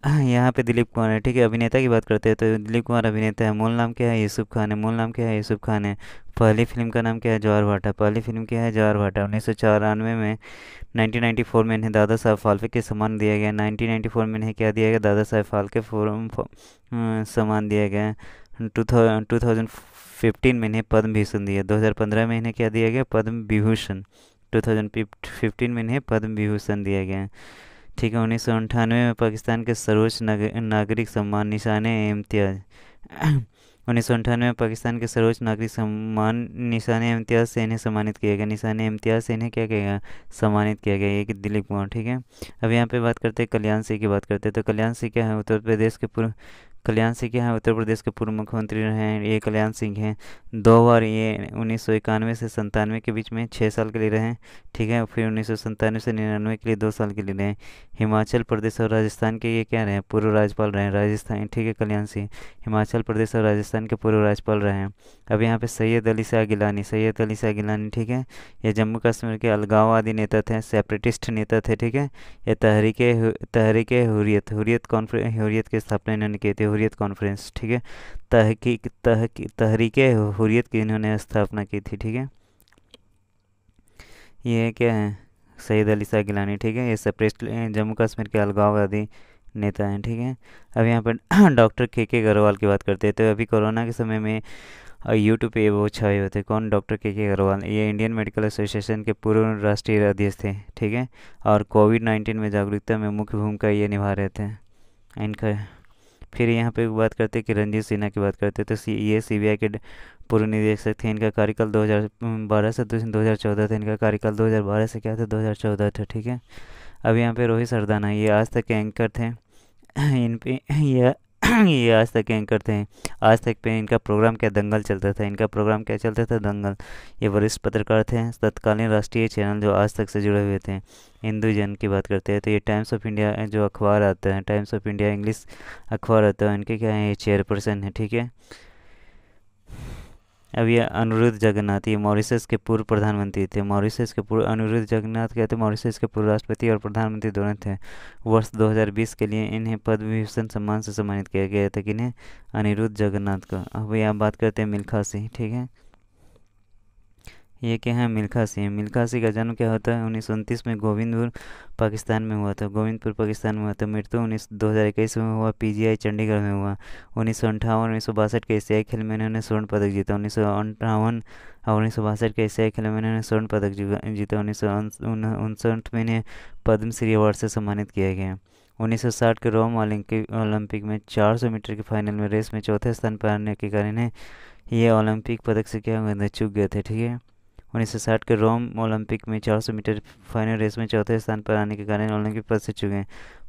यहाँ पे दिलीप कुमार है। ठीक है। अभिनेता की बात करते हैं तो दिलीप कुमार अभिनेता है। मूल नाम क्या है? यूसुफ खान है। मूल नाम क्या है? यूसुफ खान है। पहली फिल्म का नाम क्या है? ज्वार भाटा। पहली फिल्म क्या है? ज्वार भाटा। 1994 में 1994 में इन्हें दादा साहब फाल्के के सम्मान दिया गया। 1994 में इन्हें क्या दिया गया? दादा साहब फाल्के सम्मान दिया गया। 2015 में इन्हें पद्म भूषण दिया। 2015 में इन्हें क्या दिया गया? पद्म विभूषण। 2015 में इन्हें पद्म विभूषण दिया गया। ठीक है। 1998 में पाकिस्तान के सर्वोच्च नागरिक सम्मान निशान इम्तियाज 1998 में पाकिस्तान के सर्वोच्च नागरिक सम्मान निशान इम्तियाज से इन्हें सम्मानित किया गया। निशान इम्तियाज से इन्हें क्या किया गया? सम्मानित किया गया। ये कि दिलीप कुमार। ठीक है। अब यहाँ पे बात करते हैं कल्याण सिंह की बात करते हैं तो कल्याण सिंह क्या है? कल्याण सिंह क्या है? उत्तर प्रदेश के पूर्व मुख्यमंत्री रहे हैं ये कल्याण सिंह हैं। 2 बार ये 1991 से 97 के बीच में 6 साल के लिए रहे। ठीक है। फिर 1997 से 99 के लिए 2 साल के लिए रहे। हिमाचल प्रदेश और राजस्थान के ये क्या रहे? पूर्व राज्यपाल रहे राजस्थान। ठीक है। कल्याण सिंह हिमाचल प्रदेश और राजस्थान के पूर्व राज्यपाल रहे हैं। अब यहाँ पे सैयद अली शाह गिलानी। ठीक है। ये जम्मू कश्मीर के अलगाववादी नेता थे, सेपरेटिस्ट नेता थे। ठीक है। ये तहरीक हुर्रियत की स्थापना इन्होंने की थी। हुर्रियत कॉन्फ्रेंस। ठीक है। तहरीक हुर्रियत की इन्होंने स्थापना की थी। ठीक है। ये क्या है? सैयद अली शाह गिलानी। ठीक है। ये सेपरेट जम्मू कश्मीर के अलगाववादी नेता हैं। ठीक है। अब यहाँ पर डॉक्टर के अग्रवाल की बात करते हैं तो अभी कोरोना के समय में यूट्यूब पे वो छाए हुए थे। कौन? डॉक्टर के अग्रवाल। ये इंडियन मेडिकल एसोसिएशन के पूर्व राष्ट्रीय अध्यक्ष थे। ठीक है। और कोविड-19 में जागरूकता में मुख्य भूमिका ये निभा रहे थे। इनका फिर यहाँ पे बात करते हैं कि रणजीत सिन्हा की बात करते हैं, तो ये सीबीआई के पूर्व निदेशक थे। इनका कार्यकाल 2012 से 2014 था। इनका कार्यकाल 2012 से क्या था, 2014 था, ठीक है। अब यहाँ पे रोहित सरदाना, ये आज तक के एंकर थे। इन पे ये आज तक के एंकर थे। आज तक पे इनका प्रोग्राम क्या, दंगल चलता था। इनका प्रोग्राम क्या चलता था, दंगल। ये वरिष्ठ पत्रकार थे, तत्कालीन राष्ट्रीय चैनल जो आज तक से जुड़े हुए थे। हिंदू जन की बात करते हैं तो ये टाइम्स ऑफ इंडिया जो अखबार आता है, टाइम्स ऑफ इंडिया इंग्लिश अखबार आता है, इनके क्या है, ये चेयरपर्सन है, ठीक है। अब ये अनिरुद्ध जगन्नाथ, ये मॉरिशस के पूर्व प्रधानमंत्री थे। मॉरिशस के पूर्व, अनिरुद्ध जगन्नाथ क्या थे, मॉरिशस के पूर्व राष्ट्रपति और प्रधानमंत्री दोनों थे। वर्ष 2020 के लिए इन्हें पद्म विभूषण सम्मान से सम्मानित किया गया था, किन्हें, अनिरुद्ध जगन्नाथ का। अब यहाँ बात करते हैं मिल्खा सिंह, ठीक है। ये क्या है, मिल्खा सिंह। मिल्खा सिंह का जन्म क्या होता है, 1929 में गोविंदपुर पाकिस्तान में हुआ था। गोविंदपुर पाकिस्तान में हुआ था। मृत्यु 2021 में हुआ, पीजीआई चंडीगढ़ में हुआ। 1958 के एशियाई खेल में इन्होंने स्वर्ण पदक जीता। 1958 और 1962 के एशियाई खेल में इन्होंने स्वर्ण पदक जीता। 1959 में इन्हें पद्मश्री अवार्ड से सम्मानित किया गया। 1960 के रोम ओलंपिक में 400 मीटर के फाइनल में रेस में चौथे स्थान पर आने के कारण इन्हें ये ओलंपिक पदक से क्या हुए थे, चूक गए थे, ठीक है। 1960 के रोम ओलंपिक में 400 मीटर फाइनल रेस में चौथे स्थान पर आने के कारण ओलंपिक पद से चुके।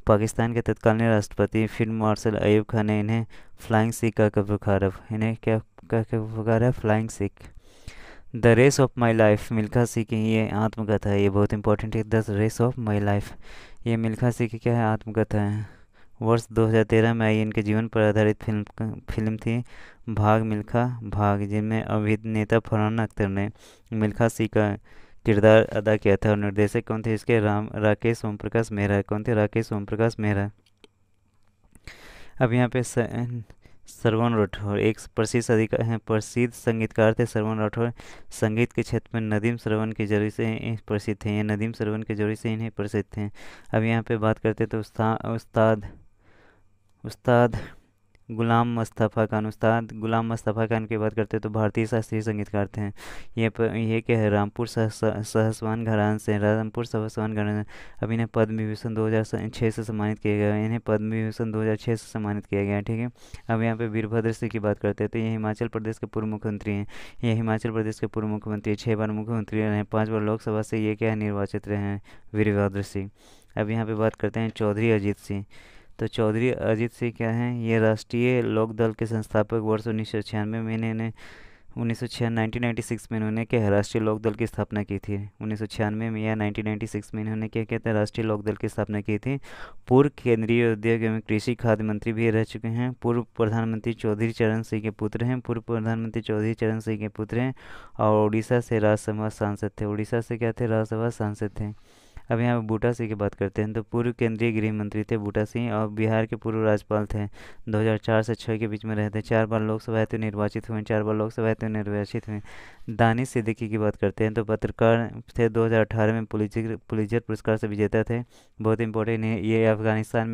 पाकिस्तान के तत्कालीन राष्ट्रपति फील्ड मार्शल अयूब खान ने इन्हें फ्लाइंग सिख का पुकारा। इन्हें क्या कह के पुकारा, flying Sikh. The race of my life, Milkha Singh की ये आत्मकथा है। ये बहुत इंपॉर्टेंट है, the race of my life. ये मिल्खा सिंह की क्या है, आत्मकथा है। वर्ष 2013 में आई इनके जीवन पर आधारित फिल्म थी भाग मिल्खा भाग, जिनमें अभिनेता फरहान अख्तर ने मिल्खा सिंह का किरदार अदा किया था। और निर्देशक कौन थे इसके, राकेश ओम प्रकाश मेहरा। कौन थे, राकेश ओम प्रकाश मेहरा। अब यहाँ पे श्रवण राठौर एक प्रसिद्ध संगीतकार थे। श्रवण राठौर संगीत के क्षेत्र में नदीम श्रवण के जरिए से प्रसिद्ध थे। ये नदीम श्रवण के जरिए से इन्हें प्रसिद्ध थे। अब यहाँ पे बात करते तो उस्ताद गुलाम मुस्तफ़ा खान की बात करते तो भारतीय शास्त्रीय संगीतकार थे। ये क्या है, रामपुर सहसवान घराने से, रामपुर सहसवान घराने। अब इन्हें पद्म विभूषण 2006 से सम्मानित किया गया। इन्हें पद्म विभूषण 2006 से सम्मानित किया गया, ठीक है। अब यहाँ पे वीरभद्र सिंह की बात करते हैं तो ये हिमाचल प्रदेश के पूर्व मुख्यमंत्री हैं। ये हिमाचल प्रदेश के पूर्व मुख्यमंत्री 6 बार मुख्यमंत्री रहे हैं, 5 बार लोकसभा से ये क्या है, निर्वाचित रहे हैं, वीरभद्र सिंह। अब यहाँ पे बात करते हैं चौधरी अजीत सिंह। तो चौधरी अजीत सिंह क्या हैं, ये राष्ट्रीय लोक दल के संस्थापक। वर्ष 1996 में इन्होंने 1996 में इन्होंने क्या है, राष्ट्रीय लोक दल की स्थापना की थी। 1996 में या 1996 में इन्होंने क्या कहते हैं, राष्ट्रीय लोक दल की स्थापना की थी। पूर्व केंद्रीय उद्योग एवं कृषि खाद्य मंत्री भी रह चुके हैं। पूर्व प्रधानमंत्री चौधरी चरण सिंह के पुत्र हैं। और उड़ीसा से राज्यसभा सांसद थे। उड़ीसा से क्या थे, राज्यसभा सांसद थे। अब यहाँ पे बूटा सिंह की बात करते हैं तो पूर्व केंद्रीय गृह मंत्री थे बूटा सिंह, और बिहार के पूर्व राज्यपाल थे। 2004 से 6 के बीच में रहते। 4 बार लोकसभा हेतु निर्वाचित हुए। दानिश सिद्दीकी की बात करते हैं तो पत्रकार थे। 2018 में पुलित्जर पुरस्कार से विजेता थे। बहुत इंपॉर्टेंट है ये। अफगानिस्तान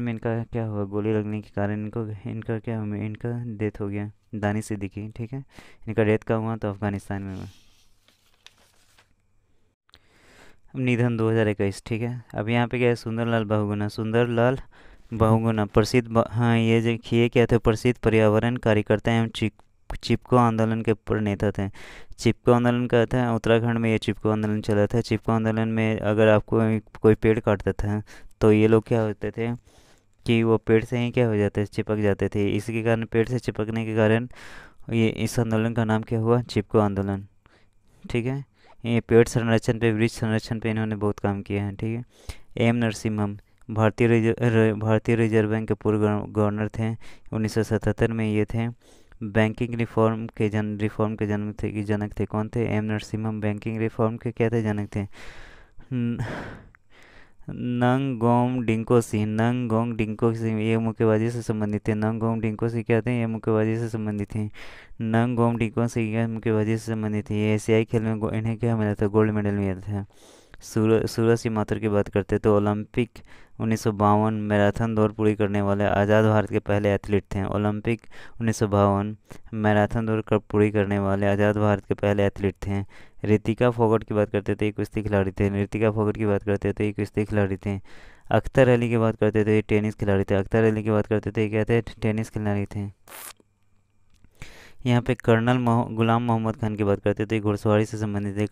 में इनका क्या हुआ, गोली लगने के कारण इनका डेथ हो गया, दानिश सिद्दीकी, ठीक है। इनका डेथ कब हुआ, तो अफगानिस्तान में हुआ। निधन 2021, ठीक है। अब यहाँ पे क्या है, सुंदरलाल बहुगुणा प्रसिद्ध हाँ, ये देखिए क्या थे, प्रसिद्ध पर्यावरण कार्यकर्ता एवं चिपको आंदोलन के प्रणेता थे। चिपको आंदोलन का था, उत्तराखंड में ये चिपको आंदोलन चला था। चिपको आंदोलन में अगर आपको कोई पेड़ काटता था तो ये लोग क्या होते थे कि वो पेड़ से ही क्या हो जाते, चिपक जाते थे। इसी के कारण, पेड़ से चिपकने के कारण ये इस आंदोलन का नाम क्या हुआ, चिपको आंदोलन, ठीक है। ये पेड़ संरक्षण पे, वृक्ष संरक्षण पे इन्होंने बहुत काम किया है, ठीक है। एम नरसिम्हम भारतीय रिजर्व बैंक के पूर्व गवर्नर थे। 1977 में ये थे। बैंकिंग रिफॉर्म के जनक थे। कौन थे, एम नरसिम्हम बैंकिंग रिफॉर्म के क्या थे, जनक थे। नंगोम डिंको सिंह ये मुक्केबाजी से संबंधित थे। नंगोम डिंको सिंह क्या थे, ये मुक्केबाजी से संबंधित थे। नंगोम डिंको सिंह ये मुक्केबाजी से संबंधित थे। ये एशियाई खेल में इन्हें क्या मिला था, गोल्ड मेडल मिला था। सूरज सिंह माथुर की बात करते तो ओलंपिक 1952 मैराथन दौड़ पूरी करने वाले आज़ाद भारत के पहले एथलीट थे। ओलंपिक 1952 मैराथन दौड़ पूरी करने वाले आज़ाद भारत के पहले एथलीट थे। ऋतिका फोगट की बात करते थे, एक कुश्ती खिलाड़ी थे। अख्तर अली की बात करते थे, ये टेनिस खिलाड़ी थे। अख्तर अली की बात करते थे, ये क्या थे? टेनिस खिलाड़ी थे। यहाँ पे गुलाम मोहम्मद खान की बात करते थे, घुड़सवारी से संबंधित थे।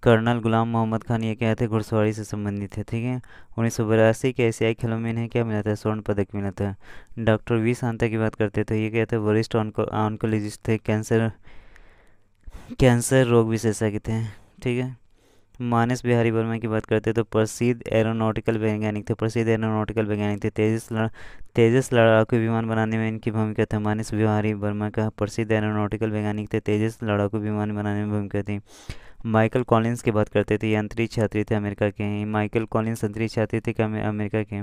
कर्नल गुलाम मोहम्मद खान ये क्या थे? घुड़सवारी से संबंधित है, ठीक है। 1982 के एशियाई खेलों में इन्हें क्या मिला था? स्वर्ण पदक मिला था। डॉक्टर वी शांता की बात करते थे, ये क्या थे? वरिष्ठ ऑन्कोलॉजिस्ट थे, कैंसर रोग विशेषज्ञ थे, ठीक है। मानस बिहारी वर्मा की बात करते तो प्रसिद्ध एरोनॉटिकल वैज्ञानिक थे, तेजस लड़ाकू विमान बनाने में इनकी भूमिका थी। मानस बिहारी वर्मा का प्रसिद्ध एरोनॉटिकल वैज्ञानिक थे, तेजस लड़ाकू विमान बनाने में भूमिका थी। माइकल कॉलिंस की बात करते थे, ये अंतरिक्ष यात्री थे, अमेरिका के हैं। माइकल कॉलिंस अंतरिक्ष यात्री थे, अमेरिका के।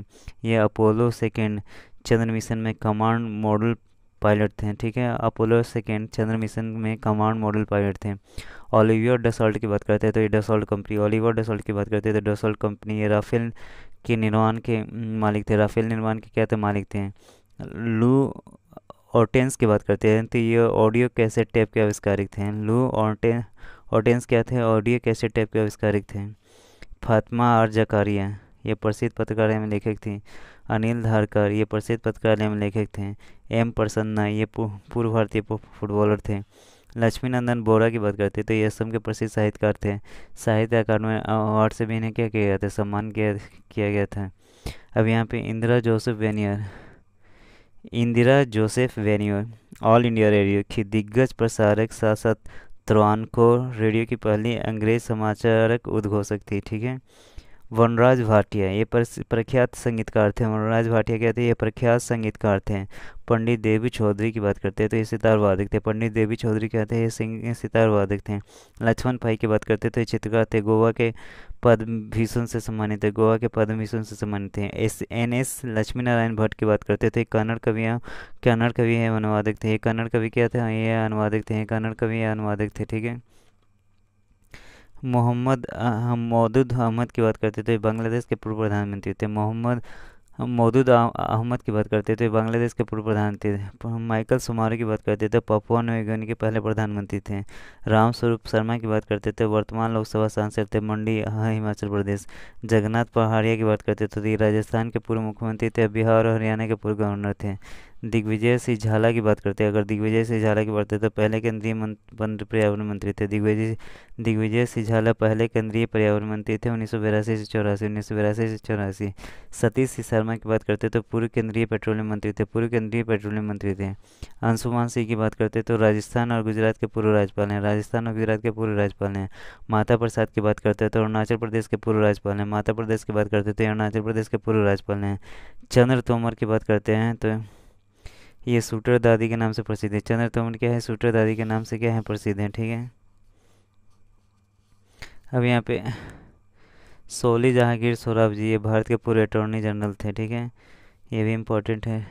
ये अपोलो सेकेंड चंद्र मिशन में कमांड मॉडल पायलट थे, ठीक है। अपोलो सेकेंड चंद्र मिशन में कमांड मॉडल पायलट थे। ओलिवियर डसॉल्ट की बात करते हैं तो ये डसॉल्ट कंपनी, ओलिवर डसॉल्ट की बात करते हैं तो डसॉल्ट कंपनी, ये राफेल के निर्माण के मालिक थे। राफेल निर्माण के क्या थे? मालिक थे। लू ऑर्टेंस की बात करते हैं तो ये ऑडियो कैसेट टेप के आविष्कारक थे। ऑर्टेंस क्या थे? ऑडियो कैसेट टेप के आविष्कारक थे। फातिमा आर जकारिया, ये प्रसिद्ध पत्रकार एवं लेखक थी। अनिल धारकर, ये प्रसिद्ध पत्रकार एवं लेखक थे। एम प्रसन्ना, ये पूर्व भारतीय फुटबॉलर थे। लक्ष्मीनंदन बोरा की बात करते तो ये असम के प्रसिद्ध साहित्यकार थे। साहित्य अकादमी अवार्ड से भी इन्हें क्या किया गया था? सम्मान किया गया था। अब यहाँ पे Indira Joseph Venniyoor All India Radio की दिग्गज प्रसारक, साथ साथ त्रावणकोर रेडियो की पहली अंग्रेज समाचारक उद्घोषक थी, ठीक है। वनराज भाटिया, ये प्रख्यात संगीतकार थे। वनराज भाटिया क्या थे? ये प्रख्यात संगीतकार थे। पंडित देवी चौधरी की बात करते हैं तो ये सितार वादक थे। पंडित देवी चौधरी क्या थे? ये सितार वादक थे। लक्ष्मण भाई की बात करते तो ये चित्रकार थे। गोवा के पद्म भूषण से सम्मानित थे, गोवा के पद्म भूषण से सम्मानित थे। एस लक्ष्मी नारायण भट्ट की बात करते थे, कन्नड़ कवि है, अनुवादक थे। कन्नड़ कवि क्या थे? ये अनुवादक थे, कन्नड़ कवि या अनुवादक थे, ठीक है। मौदूद अहमद की बात करते थे, बांग्लादेश के पूर्व प्रधानमंत्री थे। मौदूद अहमद की बात करते थे, बांग्लादेश के पूर्व प्रधानमंत्री थे। माइकल सुमारो की बात करते थे, पपुआ न्यू गिनी के पहले प्रधानमंत्री थे। राम स्वरूप शर्मा की बात करते थे, वर्तमान लोकसभा सांसद थे, मंडी हिमाचल प्रदेश। जगन्नाथ पहाड़िया की बात करते थे तो ये राजस्थान के पूर्व मुख्यमंत्री थे, बिहार और हरियाणा के पूर्व गवर्नर थे। दिग्विजय सिंह झाला की बात करते हैं, अगर दिग्विजय सिंह झाला की बात करते तो पहले केंद्रीय पर्यावरण मंत्री थे। दिग्विजय सिंह झाला पहले केंद्रीय पर्यावरण मंत्री थे, 1982 से 84। सतीश सिंह शर्मा की बात करते तो पूर्व केंद्रीय पेट्रोलियम मंत्री थे। अंशुमान सिंह की बात करते तो राजस्थान और गुजरात के पूर्व राज्यपाल हैं। माता प्रसाद की बात करते तो अरुणाचल प्रदेश के पूर्व राज्यपाल हैं। चंद्र तोमर की बात करते हैं तो ये शूटर दादी के नाम से प्रसिद्ध है। चंद्र तोमर क्या है? शूटर दादी के नाम से क्या है? प्रसिद्ध है, ठीक है। अब यहाँ पे सोली जहांगीर सोराब जी, ये भारत के पूर्व अटॉर्नी जनरल थे, ठीक है, ये भी इम्पोर्टेंट है।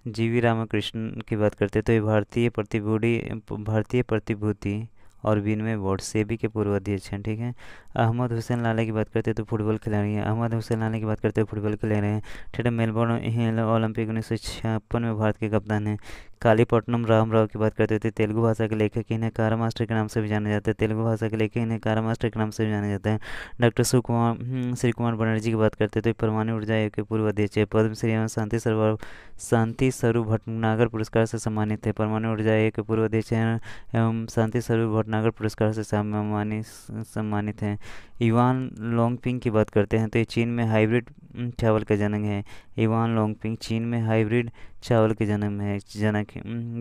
जीवी रामकृष्णन की बात करते तो ये भारतीय प्रतिभूति और विनिमय बोर्ड सेबी के पूर्व अध्यक्ष हैं, ठीक है। अहमद हुसैन लाला की बात करते तो फुटबॉल खिलाड़ी हैं। ठीक है। मेलबोर्न ओलंपिक 1956 में भारत के कप्तान हैं। कालीपट्टनम रामराव की बात करते थे, तेलुगु भाषा के लेखक, इन्हें कारा मास्टर के नाम से भी जाना जाता है। डॉक्टर श्री कुमार बनर्जी की बात करते तो परमाणु ऊर्जा आयोग के पूर्व अध्यक्ष है। पद्मश्री एवं शांति स्वरूप भटनागर पुरस्कार से सम्मानित थे। परमाणु ऊर्जा आयोग के पूर्व अध्यक्ष हैं एवं शांति स्वरूप भटनागर पुरस्कार से सम्मानित हैं। इवान लोंगपिंग की बात करते हैं तो ये चीन में हाइब्रिड चावल का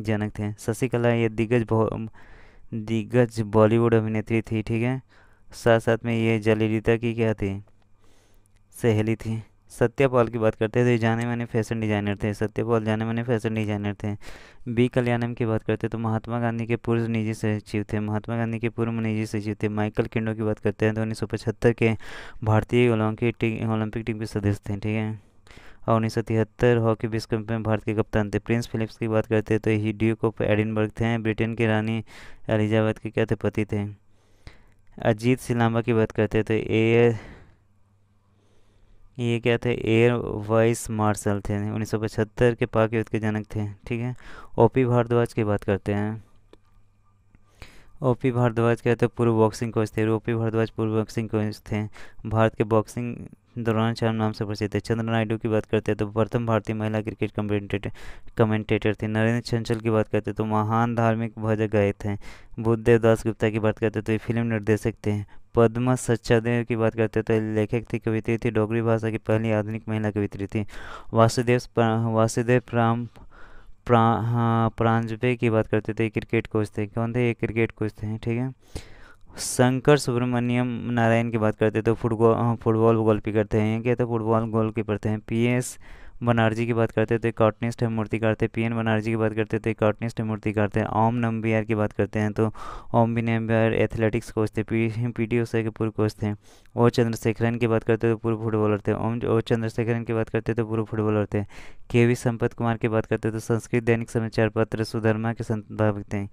जनक थे। शशिकला ये दिग्गज बॉलीवुड अभिनेत्री थी, ठीक है। साथ साथ में ये जयललिता की क्या थी? सहेली थी। सत्यपाल की बात करते हैं तो ये जाने माने फैशन डिजाइनर थे। बी कल्याणम की बात करते हैं तो महात्मा गांधी के पूर्व निजी सचिव थे। माइकल किंडो की बात करते हैं तो 1975 के भारतीय ओलंपिक टीम के सदस्य थे, ठीक है। और 1973 हॉकी विश्व कप में भारत के कप्तान थे। प्रिंस फिलिप्स की बात करते हैं तो ही ड्यूक ऑफ एडिनबर्ग थे, ब्रिटेन की रानी एलिजाबेथ के क्या थे? पति थे। अजीत सिलांबा की बात करते हैं तो ये क्या थे? एयर वाइस मार्शल थे, 1975 के पाक युद्ध के जनक थे, ठीक है। ओपी भारद्वाज की बात करते हैं। पूर्व बॉक्सिंग कोच थे। भारत के द्रोणाचार्य नाम से प्रसिद्ध है। चंद्र नायडू की बात करते हैं तो प्रथम भारतीय महिला क्रिकेट कमेंटेटर थी। नरेंद्र चंचल की बात करते हैं तो महान धार्मिक भजक गायक हैं। बुद्धदेव दास गुप्ता की बात करते हैं तो ये फिल्म निर्देशक थे। पद्मा सचादेव की बात करते हैं तो लेखक थी, कवित्री थी, डोगरी भाषा की पहली आधुनिक महिला कवित्री थी। वासुदेव प्रांजपे की बात करते थे, क्रिकेट कोच थे। कौन थे? ये क्रिकेट कोच थे, ठीक है। शंकर सुब्रमण्यम नारायण की बात करते तो फुटबॉल गोलकीपर थे। ये क्या था? फुटबॉल गोलकीपर थे। PS बनर्जी की बात करते तो एक कार्टूनिस्ट है, मूर्तिकार थे। PN बनर्जी की बात करते तो एक कार्टूनिस्ट है, मूर्तिकार थे। ओम नंबियार की बात करते हैं तो ओम बी नंबियार एथलेटिक्स कोच थे। PT उषा के पूर्व कोच थे। ओ चंद्रशेखरन की बात करते तो पूर्व फुटबॉलर थे। ओ चंद्रशेखरन की बात करते तो पूर्व फुटबॉलर थे। KV संपत कुमार की बात करते तो संस्कृत दैनिक समाचार पत्र सुधर्मा के संपादक थे।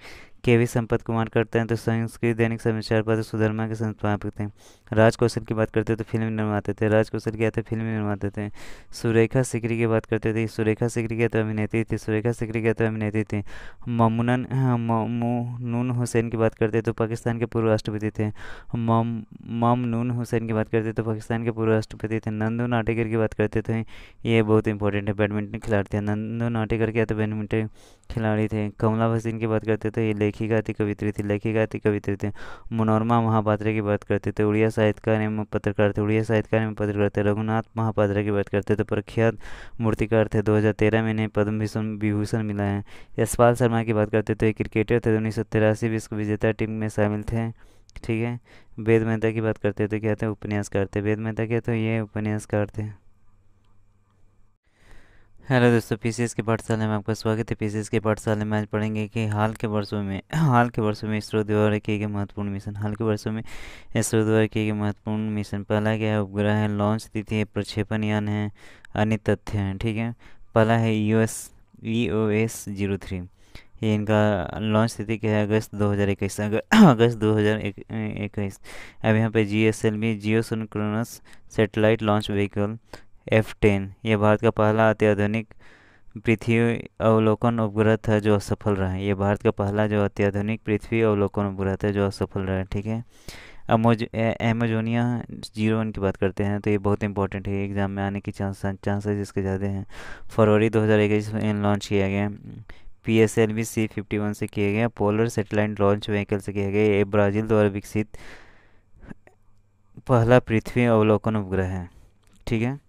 KV संपत कुमार करते हैं तो संस्कृत दैनिक समाचार पत्र सुधर्मा के संपादक थे। राज कौशल की बात करते तो फिल्म निर्माते थे। राज कौशल क्या थे? फिल्म निर्माते थे। सुरेखा सिकरी की बात करते थे। सुरेखा सिकरी क्या तो अभिनेत्री थी। सुरेखा सिकरी क्या तो अभिनेत्री थी। ममनून हुसैन की बात करते तो पाकिस्तान के पूर्व राष्ट्रपति थे। ममनून हुसैन की बात करते तो पाकिस्तान के पूर्व राष्ट्रपति थे। नंदू नाटेकर की बात करते थे, ये बहुत इंपॉर्टेंट है, बैडमिंटन खिलाड़ी थे। नंदू नाटेकर क्या तो बैडमिंटन खिलाड़ी थे। कमला भसीन की बात करते तो ये लेखिका थी, कवित्री थी। लेखिका थी, कवित्री थी। मनोरमा महापात्रा की बात करते थे, उड़िया साहित्यकार एवं पत्रकार थे। उड़िया साहित्यकार एवं पत्रकार थे। रघुनाथ महापात्रा की बात करते तो प्रख्यात मूर्तिकार थे। 2013 में इन्हें पद्म विभूषण मिला है। यशपाल शर्मा की बात करते तो एक क्रिकेटर थे। 1983 विश्व विजेता टीम में शामिल थे, ठीक है। वेद मेहता की बात करते तो क्या थे? उपन्यासकार थे। वेद मेहता क्या तो ये उपन्यासकार थे। हेलो दोस्तों, PCS की पाठशाला में आपका स्वागत है। PCS की पाठशाला में आज पढ़ेंगे कि हाल के वर्षों में इसरो द्वारा किए गए महत्वपूर्ण मिशन। हाल के वर्षों में इसरो द्वारा किए गए महत्वपूर्ण मिशन। पहला क्या है? उपग्रह है, लॉन्च तिथि है, प्रक्षेपण यान है, अन्य तथ्य हैं, ठीक है। पहला है EOS-03। ये इनका लॉन्च तिथि क्या है? अगस्त 2021। अगस्त 2021। अब यहाँ पे GSLV geosynchronous satellite launch vehicle F10, यह भारत का पहला अत्याधुनिक पृथ्वी अवलोकन उपग्रह था जो असफल रहा है। ये भारत का पहला जो अत्याधुनिक पृथ्वी अवलोकन उपग्रह था जो असफल रहा है, ठीक है। एमेजोनिया 01 की बात करते हैं तो ये बहुत इंपॉर्टेंट है, एग्जाम में आने की चांसेस इसके ज़्यादा हैं। फरवरी 2021 में लॉन्च किया गया। PSLV C51 से किया गया। पोलर सेटेलाइट लॉन्च व्हीकल से किया गया। ये ब्राज़ील द्वारा विकसित पहला पृथ्वी अवलोकन उपग्रह है, ठीक है।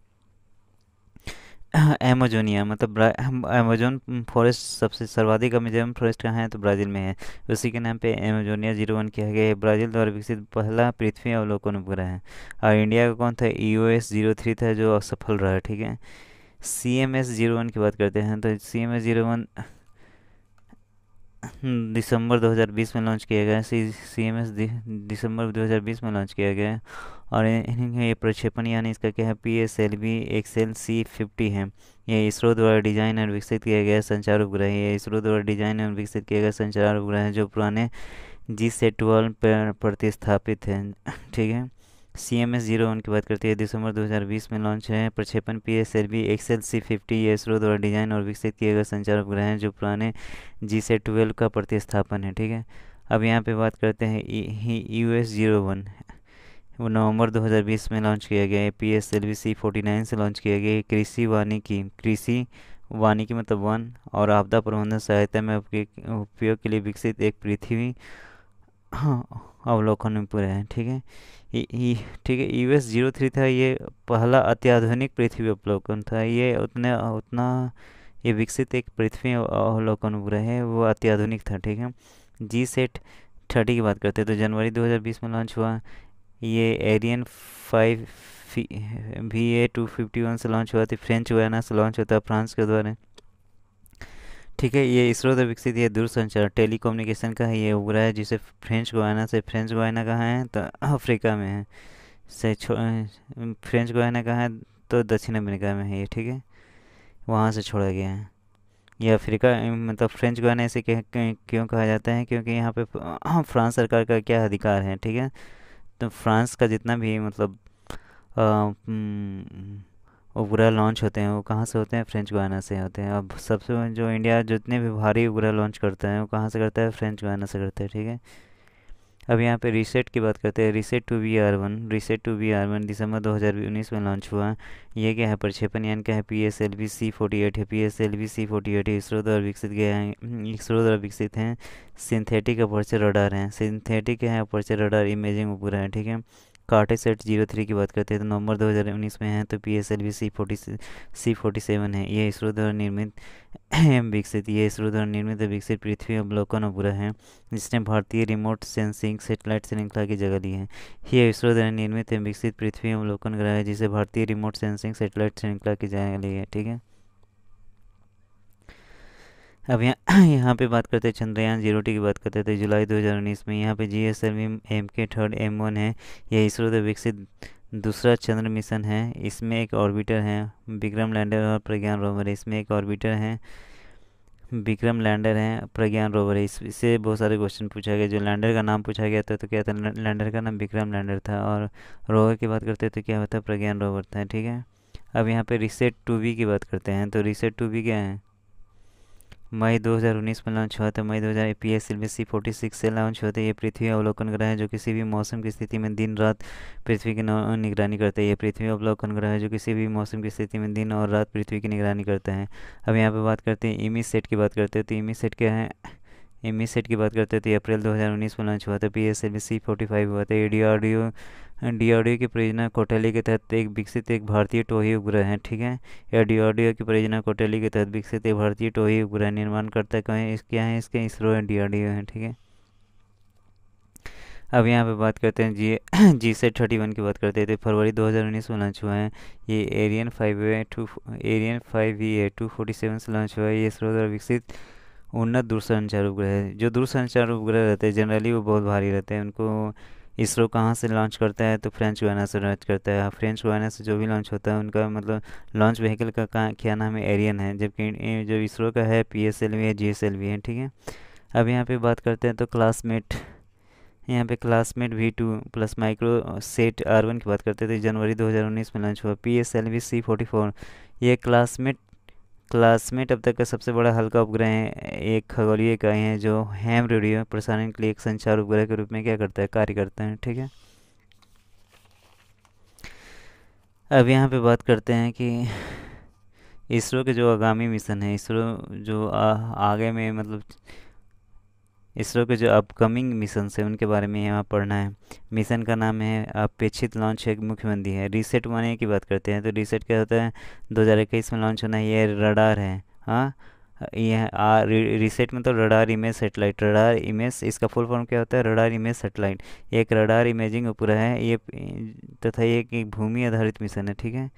एमेजोनिया मतलब अमेजोन फॉरेस्ट, सबसे सर्वाधिक अमेजोन फॉरेस्ट कहाँ है? तो ब्राज़ील में है। उसी के नाम पे एमेजोनिया 01 किया गया है। ब्राज़ील द्वारा विकसित पहला पृथ्वी अवलोकन उपग्रह है। और इंडिया का कौन था? EOS-03 था जो असफल रहा, ठीक है। CMS-01 की बात करते हैं तो CMS-01 दिसंबर 2020 में लॉन्च किया गया है। CMS दिसंबर 2020 में लॉन्च किया गया है। और ये प्रक्षेपण यानी इसका क्या है? PSLV XL C50 है। ये इसरो द्वारा डिजाइन और विकसित किया गया संचार उपग्रह है। ये इसरो द्वारा डिजाइन और विकसित किया गया संचार उपग्रह है जो पुराने GSAT-12 पर प्रतिस्थापित है, ठीक है। CMS-01 की बात करते हैं, दिसंबर 2020 में लॉन्च है। प्रक्षेपण PSLV XL C50 ये इसरो द्वारा डिजाइन और विकसित किए गए संचार उपग्रह हैं जो पुराने GSAT-12 का प्रतिस्थापन है, ठीक है। अब यहाँ पे बात करते हैं EOS-01, वो नवंबर 2020 में लॉन्च किया गया है। PSLV C49 से लॉन्च किया गया है। कृषि वानिकी मतलब वन और आपदा प्रबंधन सहायता में उपयोग के लिए विकसित एक पृथ्वी अवलोकन उपग्रह है, ठीक है। ठीक है। EOS-03 था, ये पहला अत्याधुनिक पृथ्वी अवलोकन था। ये उतना ये विकसित एक पृथ्वी अवलोकन उपग्रह है, वो अत्याधुनिक था, ठीक है। GSAT-30 की बात करते हैं तो जनवरी 2020 में लॉन्च हुआ। ये एरियन 5 VA251 से लॉन्च हुआ थी। फ्रेंच गुयाना से लॉन्च होता है, फ्रांस के द्वारा, ठीक है। ये इसरो द्वारा विकसित ये दूरसंचार टेलीकम्युनिकेशन का है ये उपग्रह है जिसे फ्रेंच गुयाना कहाँ है? तो अफ्रीका में है। फ्रेंच गुयाना कहाँ है? तो दक्षिण अमेरिका में है ये, ठीक है। वहाँ से छोड़ा गया है। ये अफ्रीका मतलब फ्रेंच गुयाना ऐसे क्यों कहा जाता है? क्योंकि यहाँ पे फ्रांस सरकार का क्या अधिकार है, ठीक है। तो फ्रांस का जितना भी मतलब उपग्रह लॉन्च होते हैं वो कहाँ से होते हैं? फ्रेंच गुयाना से होते हैं। अब सबसे जो इंडिया जितने भी भारी उपग्रह लॉन्च करता है वो कहाँ से करता है? फ्रेंच गुयाना से करता है, ठीक है। अब यहाँ पे रीसेट की बात करते हैं। RISAT two B R one दिसंबर 2019 में लॉन्च हुआ। ये क्या है, प्रक्षेपण यान क्या है, PSLV-C48 है। PSLV-C48 इसरो द्वारा विकसित गया है, इसरो द्वारा विकसित हैं। सिंथेटिक अपर्चर रडार हैं, सिंथेटिक है अपर्चर रडार इमेजिंग उपग्रह है, ठीक है। कार्टेसैट 03 की बात करते हैं तो नवंबर 2019 में है, तो PSLV-C47 है। ये इसरो द्वारा निर्मित विकसित पृथ्वी अवलोकन उपग्रह है, जिसने भारतीय रिमोट सेंसिंग सैटेलाइट श्रृंखला की जगह ली है। ये इसरो द्वारा निर्मित विकसित पृथ्वी अवलोकन ग्रह है, जिसे भारतीय रिमोट सेंसिंग सैटेलाइट श्रृंखला की जगह ली है, ठीक है। अब यहाँ पे बात करते हैं चंद्रयान 0T की बात करते हैं तो जुलाई 2019 में यहाँ पे GSLV MK3 M1 है। यह इसरो द्वारा विकसित दूसरा चंद्र मिशन है। इसमें एक ऑर्बिटर है, विक्रम लैंडर और प्रज्ञान रोवर है। इसमें एक ऑर्बिटर है, विक्रम लैंडर है, प्रज्ञान रोवर है। इससे बहुत सारे क्वेश्चन पूछा गया। जो लैंडर का नाम पूछा गया था तो क्या था, लैंडर का नाम विक्रम लैंडर था, और रोवर की बात करते हैं तो क्या होता है, प्रज्ञान रोवर था, ठीक है। अब यहाँ पे रीसेट 2V की बात करते हैं तो रीसेट 2V क्या है, मई 2019 में लॉन्च हुआ था। मई 2000 PSLV-C46 से लॉन्च हुआ था। ये पृथ्वी अवलोकन ग्रह है जो किसी भी मौसम की स्थिति में दिन रात पृथ्वी की निगरानी करता है। ये पृथ्वी अवलोकन ग्रह है जो किसी भी मौसम की स्थिति में दिन और रात पृथ्वी की निगरानी करता है। अब यहाँ पे बात करते हैं इमीसेट की बात करते हैं तो इमीसेट क्या है, इमीसेट की बात करते हैं तो अप्रैल 2019 में लॉन्च हुआ था। PSLV-C45 हुआ था। ये डीआरडीओ की परियोजना कौटल्य के तहत एक विकसित एक भारतीय टोही उपग्रह है, ठीक है। यह डीआरडीओ की परियोजना कौटल्य के तहत विकसित एक भारतीय टोही उपग्रह निर्माण करता है। कहें क्या है, इसके इसरो है, डीआरडीओ है, ठीक है। अब यहाँ पे बात करते हैं GSAT-31 की बात करते हैं तो फरवरी 2019 में लॉन्च हुआ है। ये एरियन 5A 247 से लॉन्च हुआ है। ये इसरो द्वारा विकसित उन्नत दूरसंचार उपग्रह है। जो दूरसंचार उपग्रह रहते हैं जनरली वो बहुत भारी रहते हैं। उनको इसरो कहाँ से लॉन्च करता है तो फ्रेंच गुयाना से लॉन्च करता है। फ्रेंच गुयाना से जो भी लॉन्च होता है उनका मतलब लॉन्च व्हीकल का क्या नाम है, एरियन है। जबकि जो इसरो का है PSLV है, GSLV है, ठीक है। अब यहाँ पे बात करते हैं तो क्लासमेट, यहाँ पे क्लासमेट V2 प्लस माइक्रोसेट R1 की बात करते थे। जनवरी 2019 में लॉन्च हुआ। PSLV-C44 ये क्लासमेट अब तक का सबसे बड़ा हल्का उपग्रह है। एक खगोलीय इकाई है जो हैम रेडियो प्रसारण के लिए एक संचार उपग्रह के रूप में क्या करता है, कार्य करता है, ठीक है। अब यहाँ पे बात करते हैं कि इसरो के जो आगामी मिशन है, इसरो जो आगे में मतलब इसरो के जो अपकमिंग मिशन है उनके बारे में यहाँ पढ़ना है। मिशन का नाम है अपेक्षित लॉन्च एक मुख्यमंत्री है। रीसेट 1A की बात करते हैं तो रीसेट क्या होता है, 2021 में लॉन्च होना है। ये रडार है, हाँ। यह रीसेट मतलब radar image satellite. Radar image इसका फुल फॉर्म क्या होता है, रडार इमेज सेटेलाइट। ये एक रडार इमेजिंग उपग्रह है ये, तथा ये एक भूमि आधारित मिशन है, ठीक है।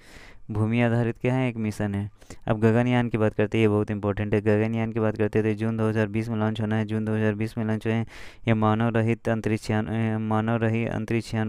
भूमि आधारित क्या है, एक मिशन है। अब गगनयान की बात करते हैं, ये बहुत इंपॉर्टेंट है। गगनयान की बात करते हैं तो जून 2020 में लॉन्च होना है। जून 2020 में लॉन्च हुए हैं। ये मानव रहित अंतरिक्षयान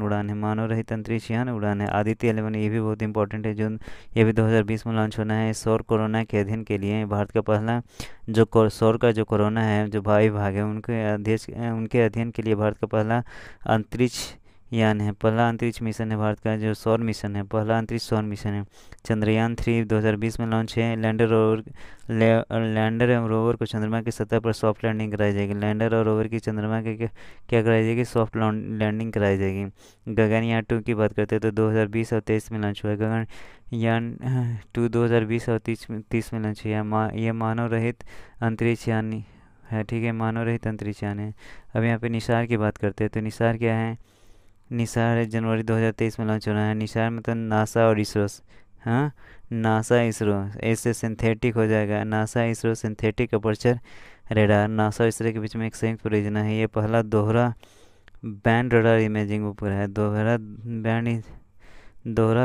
उड़ान है। मानव रहित अंतरिक्षयान उड़ान है। आदित्य 11 ये भी बहुत इंपॉर्टेंट है। जून ये भी 2020 में लॉन्च होना है। सौर कोरोना के अध्ययन के लिए भारत का पहला जो सौर का जो कोरोना है, जो वायु भाग है, उनके अध्ययन के लिए भारत का पहला अंतरिक्ष यान है। पहला अंतरिक्ष मिशन है भारत का, जो सौर मिशन है, पहला अंतरिक्ष सौर मिशन है। चंद्रयान 3 2020 में लॉन्च है। लैंडर एवं रोवर को चंद्रमा की सतह पर सॉफ्ट लैंडिंग कराई जाएगी। लैंडर और रोवर की चंद्रमा के क्या कराई जाएगी, सॉफ्ट लैंडिंग कराई जाएगी। गगनयान 2 की बात करते हैं तो 2020 और 23 में लॉन्च हुआ है। गगनयान 2 2020 और 30 में लॉन्च हुआ। यह मानव रहित अंतरिक्ष यान है, ठीक है, मानव रहित अंतरिक्ष यान है। अब यहाँ पे निसार की बात करते हैं तो निसार क्या है, निसार जनवरी 2023 में लॉन्च होना है। निसार मतलब नासा और इसरो, हाँ, नासा इसरो, ऐसे सिंथेटिक हो जाएगा, NASA ISRO synthetic aperture radar. NASA और इसरो के बीच में एक संयुक्त परियोजना है। ये पहला दोहरा बैंड रडार इमेजिंग उपग्रह है। दोहरा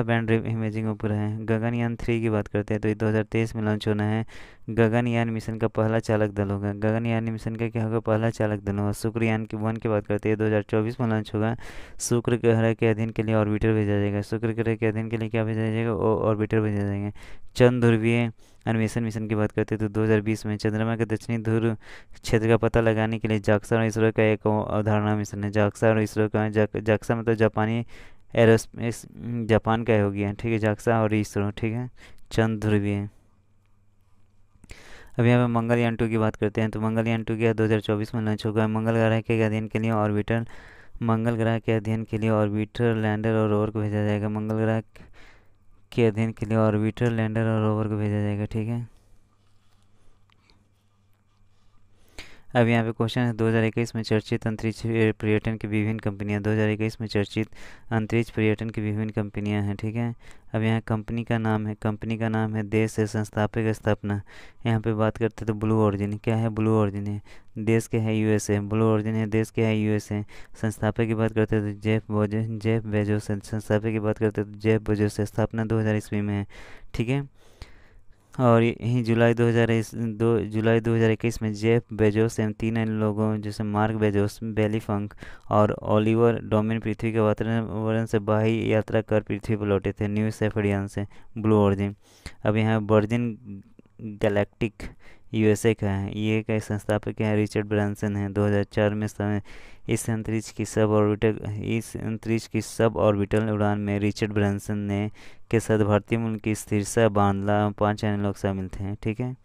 बैंड इमेजिंग उपग्रह है। गगनयान 3 की बात करते हैं तो ये 2023 में लॉन्च होना है। गगनयान मिशन का पहला चालक दल होगा। गगनयान मिशन का क्या होगा, पहला चालक दल होगा। शुक्रयान 1 की बात करते हैं 2024 में लॉन्च होगा। शुक्र ग्रह के अध्ययन के लिए ऑर्बिटर भेजा जाएगा। शुक्र ग्रह के अध्ययन के लिए क्या भेजा जाएगा, ऑर्बिटर भेजा जाएंगे। चंद्र ध्रुवीय अन्वेषण मिशन की बात करते हैं तो 2020 में चंद्रमा के दक्षिणी ध्रुव क्षेत्र का पता लगाने के लिए जाक्सा और इसरो का एक अवधारणा मिशन है। जाक्सा और इसरो का, जाक्सा मतलब जापानी एरोस्पेस, जापान का हो गया, ठीक है, जाक्सा और इसरो, ठीक है। चंद्र ध्रुवीय। अब यहाँ पे मंगलयान 2 की बात करते हैं तो मंगलयान 2 क्या 2024 में लॉन्च होगा। मंगल ग्रह के अध्ययन के लिए ऑर्बिटर मंगल ग्रह के अध्ययन के लिए ऑर्बिटर, लैंडर और रोवर को भेजा जाएगा। मंगल ग्रह के अध्ययन के लिए ऑर्बिटर, लैंडर और रोवर को भेजा जाएगा। ठीक है। अब यहाँ पे क्वेश्चन है 2021 में चर्चित अंतरिक्ष पर्यटन की विभिन्न कंपनियाँ। 2021 में चर्चित अंतरिक्ष पर्यटन की विभिन्न कंपनियाँ हैं। ठीक है। अब यहाँ कंपनी का नाम है, देश है, संस्थापक, स्थापना। यहाँ पे बात करते तो ब्लू ऑरिजिन। क्या है? ब्लू ऑरिजिन है। देश क्या है? यूएसए। ब्लू ऑरिजिन है, देश क्या है? यूएसए। संस्थापक की बात करते तो जेफ बेजोस है। संस्थापक की बात करते तो जेफ बेजोस है। स्थापना 2000 ईस्वी में है। ठीक है। और यही जुलाई 2021 में जेफ बेजोस एवं 3 अन्य लोगों जैसे मार्क बेजोस, बेली फंक और ओलिवर डोमिन पृथ्वी के वातावरण से बाहरी यात्रा कर पृथ्वी पर लौटे थे, न्यू सेफेरियन से। Blue origin. अब यहाँ वर्जिन गैलेक्टिक यूएसए का है, ये का संस्थापक क्या है? रिचर्ड ब्रांसन है। 2004 में इस अंतरिक्ष की सब ऑर्बिटल उड़ान में रिचर्ड ब्रांसन ने के साथ भारतीय मूल की स्थिरसा बांदला 5 अन्य लोग शामिल थे। ठीक है।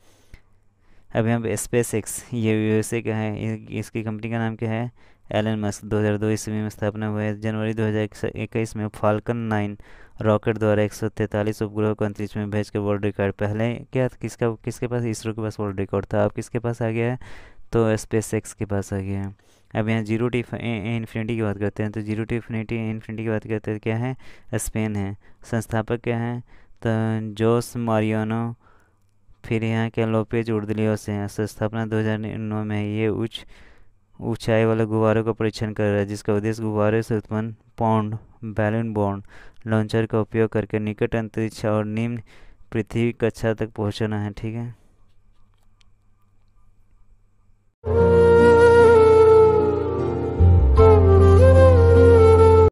अब यहाँ पे स्पेस एक्स, ये यूएसए का है। इसकी कंपनी का नाम क्या है? Elon Musk. 2002 ईस्वी में स्थापना हुआ है। जनवरी 2021 में फाल्कन 9 रॉकेट द्वारा 143 उपग्रह को अंतरिक्ष में भेजकर वर्ल्ड रिकॉर्ड। पहले क्या किसके पास? इसरो के पास वर्ल्ड रिकॉर्ड था। अब किसके पास आ गया है? तो स्पेस एक्स के पास आ गया है। अब यहाँ जीरो टू इन्फिनिटी की बात करते हैं। तो जीरो टू इन्फिनिटी की बात करते हैं, क्या है? स्पेन है। संस्थापक क्या है? तो जोस मारियानो। फिर यहाँ क्या? लोपेज उर्दलियोस है। स्थापना 2009 में है। ये ऊंचाई वाले गुब्बारों का परीक्षण कर रहा है, जिसका उद्देश्य गुब्बारे से उत्पन्न पाउंड बैलून बॉन्ड लॉन्चर का उपयोग करके निकट अंतरिक्ष और निम्न पृथ्वी कक्षा तक पहुंचना है। ठीक है।